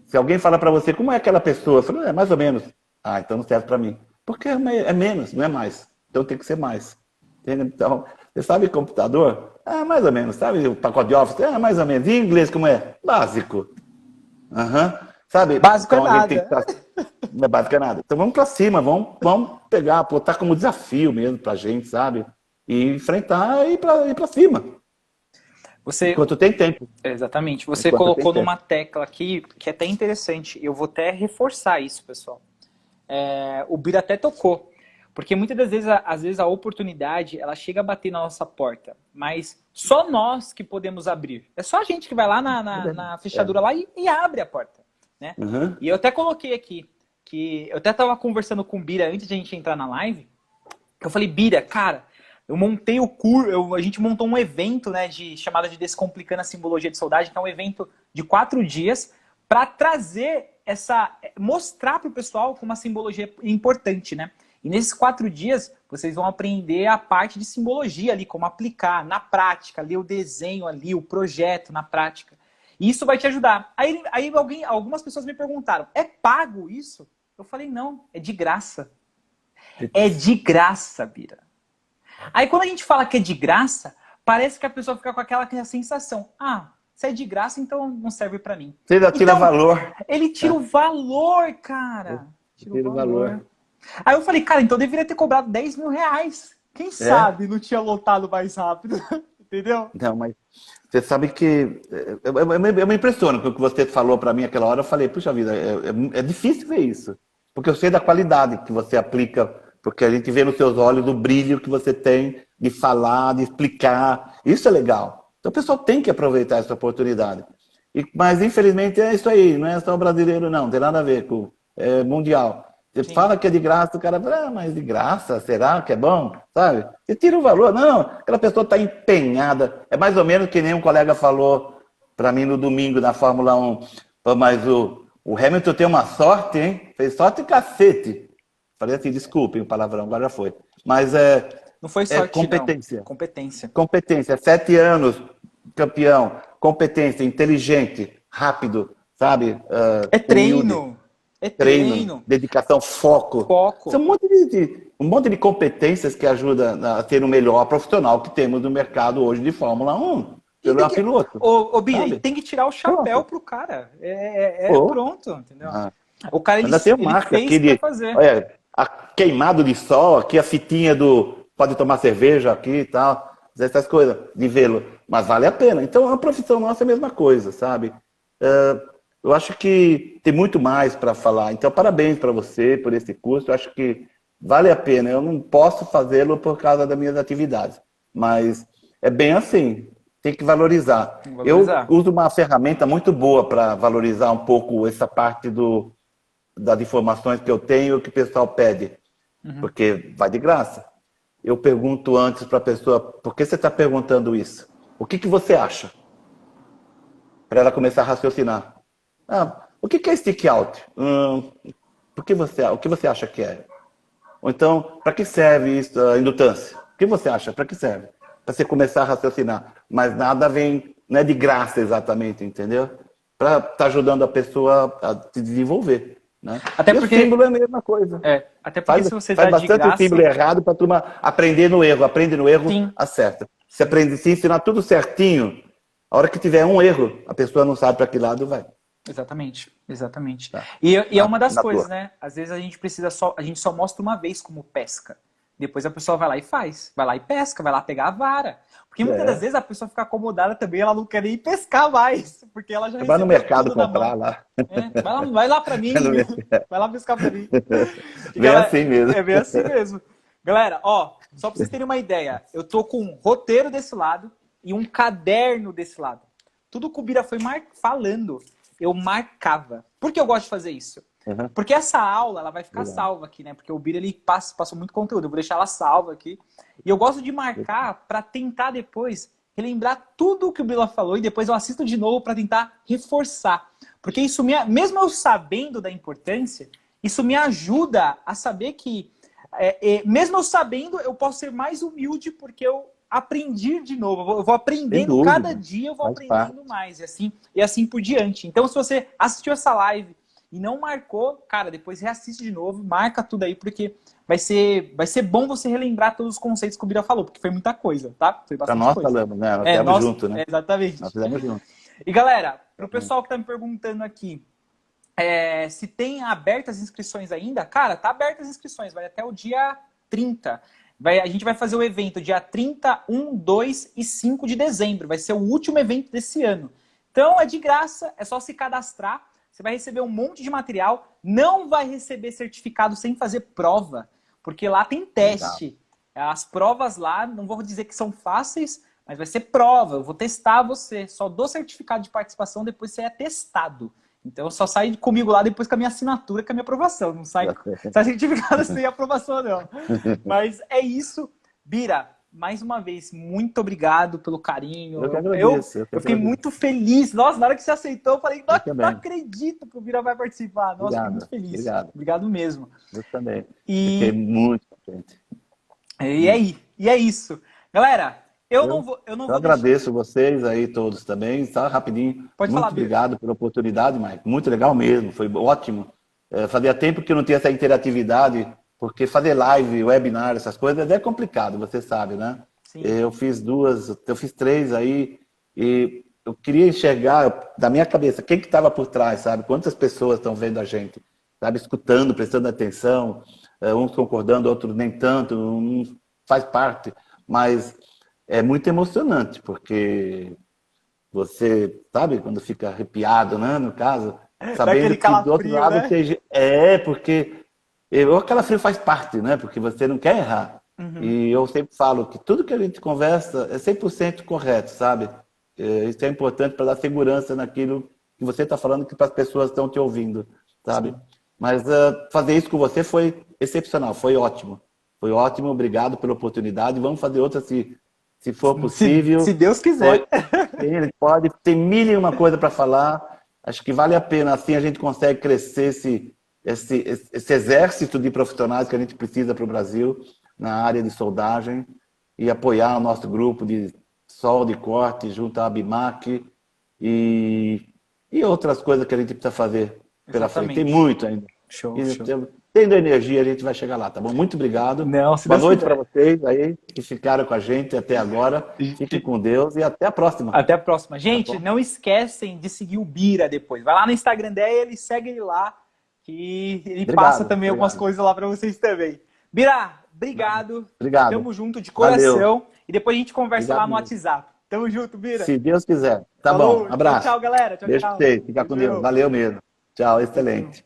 Se alguém fala para você, como é aquela pessoa? Eu falo, mais ou menos. Ah, então não serve para mim. Porque é menos, não é mais. Então tem que ser mais. Entendeu? Então, você sabe computador? Ah, mais ou menos. Sabe o pacote de Office? Ah, mais ou menos. E inglês como é? Básico. Sabe? Básico então, é nada. Não é básico é nada. Então vamos para cima, vamos pegar, botar como desafio mesmo pra gente, sabe? E enfrentar e ir para cima. Enquanto tem tempo. Exatamente. Você colocou numa tecla aqui que é até interessante. Eu vou até reforçar isso, pessoal. O Bira até tocou. Porque muitas das vezes, às vezes a oportunidade, ela chega a bater na nossa porta. Mas só nós que podemos abrir. É só a gente que vai lá na fechadura lá e abre a porta. Né? E eu até coloquei aqui, que eu até estava conversando com o Bira antes de a gente entrar na live. Eu falei, Bira, cara, eu montei o curso, a gente montou um evento, né, chamado de Descomplicando a Simbologia de Soldagem, que é um evento de 4 dias, para trazer mostrar para o pessoal como a simbologia é importante, né? E nesses 4 dias, vocês vão aprender a parte de simbologia ali, como aplicar na prática, ler o desenho ali, o projeto na prática. E isso vai te ajudar. Aí algumas pessoas me perguntaram, é pago isso? Eu falei, não, é de graça. É de graça, Bira. Aí quando a gente fala que é de graça, parece que a pessoa fica com aquela sensação, se é de graça, então não serve pra mim. Você ainda tira valor. Ele tira o valor, cara. Tira o valor. Aí eu falei, cara, então eu deveria ter cobrado 10 mil reais. Quem sabe não tinha lotado mais rápido. Entendeu? Não, mas você sabe que eu me impressiono com o que você falou para mim aquela hora. Eu falei, puxa vida, é difícil ver isso. Porque eu sei da qualidade que você aplica, porque a gente vê nos seus olhos o brilho que você tem de falar, de explicar. Isso é legal. Então o pessoal tem que aproveitar essa oportunidade. Mas infelizmente é isso aí, não é só brasileiro não tem nada a ver com mundial. Você fala que é de graça, o cara fala, mas de graça, será que é bom? Sabe? Você tira o valor. Não, aquela pessoa está empenhada. É mais ou menos que nem um colega falou para mim no domingo na Fórmula 1. Mas o Hamilton tem uma sorte, hein? Fez sorte cacete. Falei assim, desculpem o palavrão, agora já foi. Mas não foi sorte, competência. Não. Competência. Competência. 7 anos, campeão. Competência, inteligente, rápido, sabe? É treino. Humilde. Treino, dedicação, foco. São um monte de competências que ajudam a ter o melhor profissional que temos no mercado hoje de Fórmula 1. Pelo piloto. Ô Bira, tem que tirar o chapéu pro cara. Pronto, entendeu? O cara ainda tem uma marca aqui de fazer. Olha, a queimado de sol, aqui a fitinha do pode tomar cerveja aqui e tal, essas coisas de vê-lo. Mas vale a pena. Então a profissão nossa é a mesma coisa, sabe? Eu acho que tem muito mais para falar. Então, parabéns para você por esse curso. Eu acho que vale a pena. Eu não posso fazê-lo por causa das minhas atividades. Mas é bem assim. Tem que valorizar. Eu uso uma ferramenta muito boa para valorizar um pouco essa parte das informações que eu tenho que o pessoal pede. Porque vai de graça. Eu pergunto antes para a pessoa, por que você está perguntando isso? O que você acha? Para ela começar a raciocinar. O que é stick out? O que você acha que é? Ou então, para que serve isso, a indutância? O que você acha? Para que serve? Para você começar a raciocinar. Mas nada vem, não é de graça exatamente, entendeu? Para estar ajudando a pessoa a se desenvolver. Né? Até porque o símbolo é a mesma coisa. Até porque se você dá de bastante graça... símbolo errado para a turma aprender no erro. Aprende no erro, acerta. Se ensinar tudo certinho, a hora que tiver um erro, a pessoa não sabe para que lado vai. Exatamente, exatamente. Tá? E é uma das Na coisas, tua. né? Às vezes a gente só mostra uma vez como pesca. Depois a pessoa vai lá e faz. Vai lá e pesca, vai lá pegar a vara. Porque muitas das É. vezes a pessoa fica acomodada também, ela não quer nem pescar mais, porque ela já Vai no recebeu mercado tudo na comprar mão. lá. É, vai lá pra Vai mim, no mercado. vai lá pescar pra mim. E, Bem galera, assim mesmo. é bem assim mesmo. Galera, ó, só pra vocês terem uma ideia, eu tô com um roteiro desse lado e um caderno desse lado. Tudo que o Bira foi falando, eu marcava. Por que eu gosto de fazer isso? Uhum. Porque essa aula, ela vai ficar Legal. salva aqui, né? Porque o Bira, ele passou muito conteúdo. Eu vou deixar ela salva aqui. E eu gosto de marcar para tentar depois relembrar tudo o que o Bira falou e depois eu assisto de novo para tentar reforçar. Porque isso, mesmo eu sabendo da importância, isso me ajuda a saber que, mesmo eu sabendo, eu posso ser mais humilde porque eu aprendi de novo. Eu vou Sem aprendendo cada dúvida. dia, eu vou Faz parte. aprendendo mais. E assim por diante. Então, se você assistiu essa live e não marcou, cara, depois reassiste de novo, marca tudo aí, porque vai ser bom você relembrar todos os conceitos que o Bira falou, porque foi muita coisa, tá? Foi Para bastante nós coisa. falamos, né? Nós fizemos junto, né? Exatamente. Nós fizemos junto. E galera, pro pessoal que tá me perguntando aqui, se tem abertas inscrições ainda, cara, tá abertas as inscrições, vai até o dia 30. A gente vai fazer o evento dia 30, 1, 2 e 5 de dezembro. Vai ser o último evento desse ano. Então é de graça, é só se cadastrar. Você vai receber um monte de material. Não vai receber certificado sem fazer prova, porque lá tem teste. Legal. As provas lá, não vou dizer que são fáceis, mas vai ser prova. Eu vou testar você. Só dou certificado de participação, depois você é testado. Então só sai comigo lá depois com a minha assinatura, com a minha aprovação. Não sai certificado sem aprovação, não. Mas é isso. Bira, mais uma vez, muito obrigado pelo carinho. Eu que agradeço. Eu fiquei muito feliz. Nossa, na hora que você aceitou, eu falei, não também. acredito que o Bira vai participar. Nossa, Obrigado. fiquei muito feliz. Obrigado. Obrigado mesmo. Eu também. Fiquei muito contente. E é isso. Galera, eu não vou agradeço vocês aí todos também, tá? Rapidinho. Pode muito falar, Bira. Obrigado pela oportunidade, Mike. Muito legal mesmo, foi ótimo. Fazia tempo que eu não tinha essa interatividade, porque fazer live, webinar, essas coisas é complicado, você sabe, né? Sim. Eu fiz 3 aí, e eu queria enxergar da minha cabeça quem que estava por trás, sabe? Quantas pessoas estão vendo a gente, sabe? Escutando, prestando atenção, uns concordando, outros nem tanto, faz parte, mas é muito emocionante, porque você, sabe, quando fica arrepiado, né, no caso, sabendo que do outro lado, né? Porque o calafrio faz parte, né, porque você não quer errar. Uhum. E eu sempre falo que tudo que a gente conversa é 100% correto, sabe? Isso é importante para dar segurança naquilo que você está falando, que as pessoas estão te ouvindo, sabe? Sim. Mas fazer isso com você foi excepcional, foi ótimo. Foi ótimo, obrigado pela oportunidade. Vamos fazer outra se for possível. Se Deus quiser. Ele pode, tem mil e uma coisa para falar. Acho que vale a pena, assim a gente consegue crescer esse exército de profissionais que a gente precisa para o Brasil, na área de soldagem, e apoiar o nosso grupo de solda e corte junto à ABIMAC e outras coisas que a gente precisa fazer pela frente. Tem muito ainda. Show. Tendo energia, a gente vai chegar lá, tá bom? Muito obrigado. Boa noite para vocês aí que ficaram com a gente até agora. Fiquem com Deus e até a próxima. Até a próxima. Gente, não esquecem de seguir o Bira depois. Vai lá no Instagram dele, segue ele lá, que ele passa também algumas coisas lá para vocês também. Bira, obrigado. Tamo junto de coração. Valeu. E depois a gente conversa lá no WhatsApp. Tamo junto, Bira. Se Deus quiser. Tá bom. Abraço. Tchau, galera. Tchau. Beijo pra vocês. Fica com Deus. Valeu mesmo. Tchau, excelente.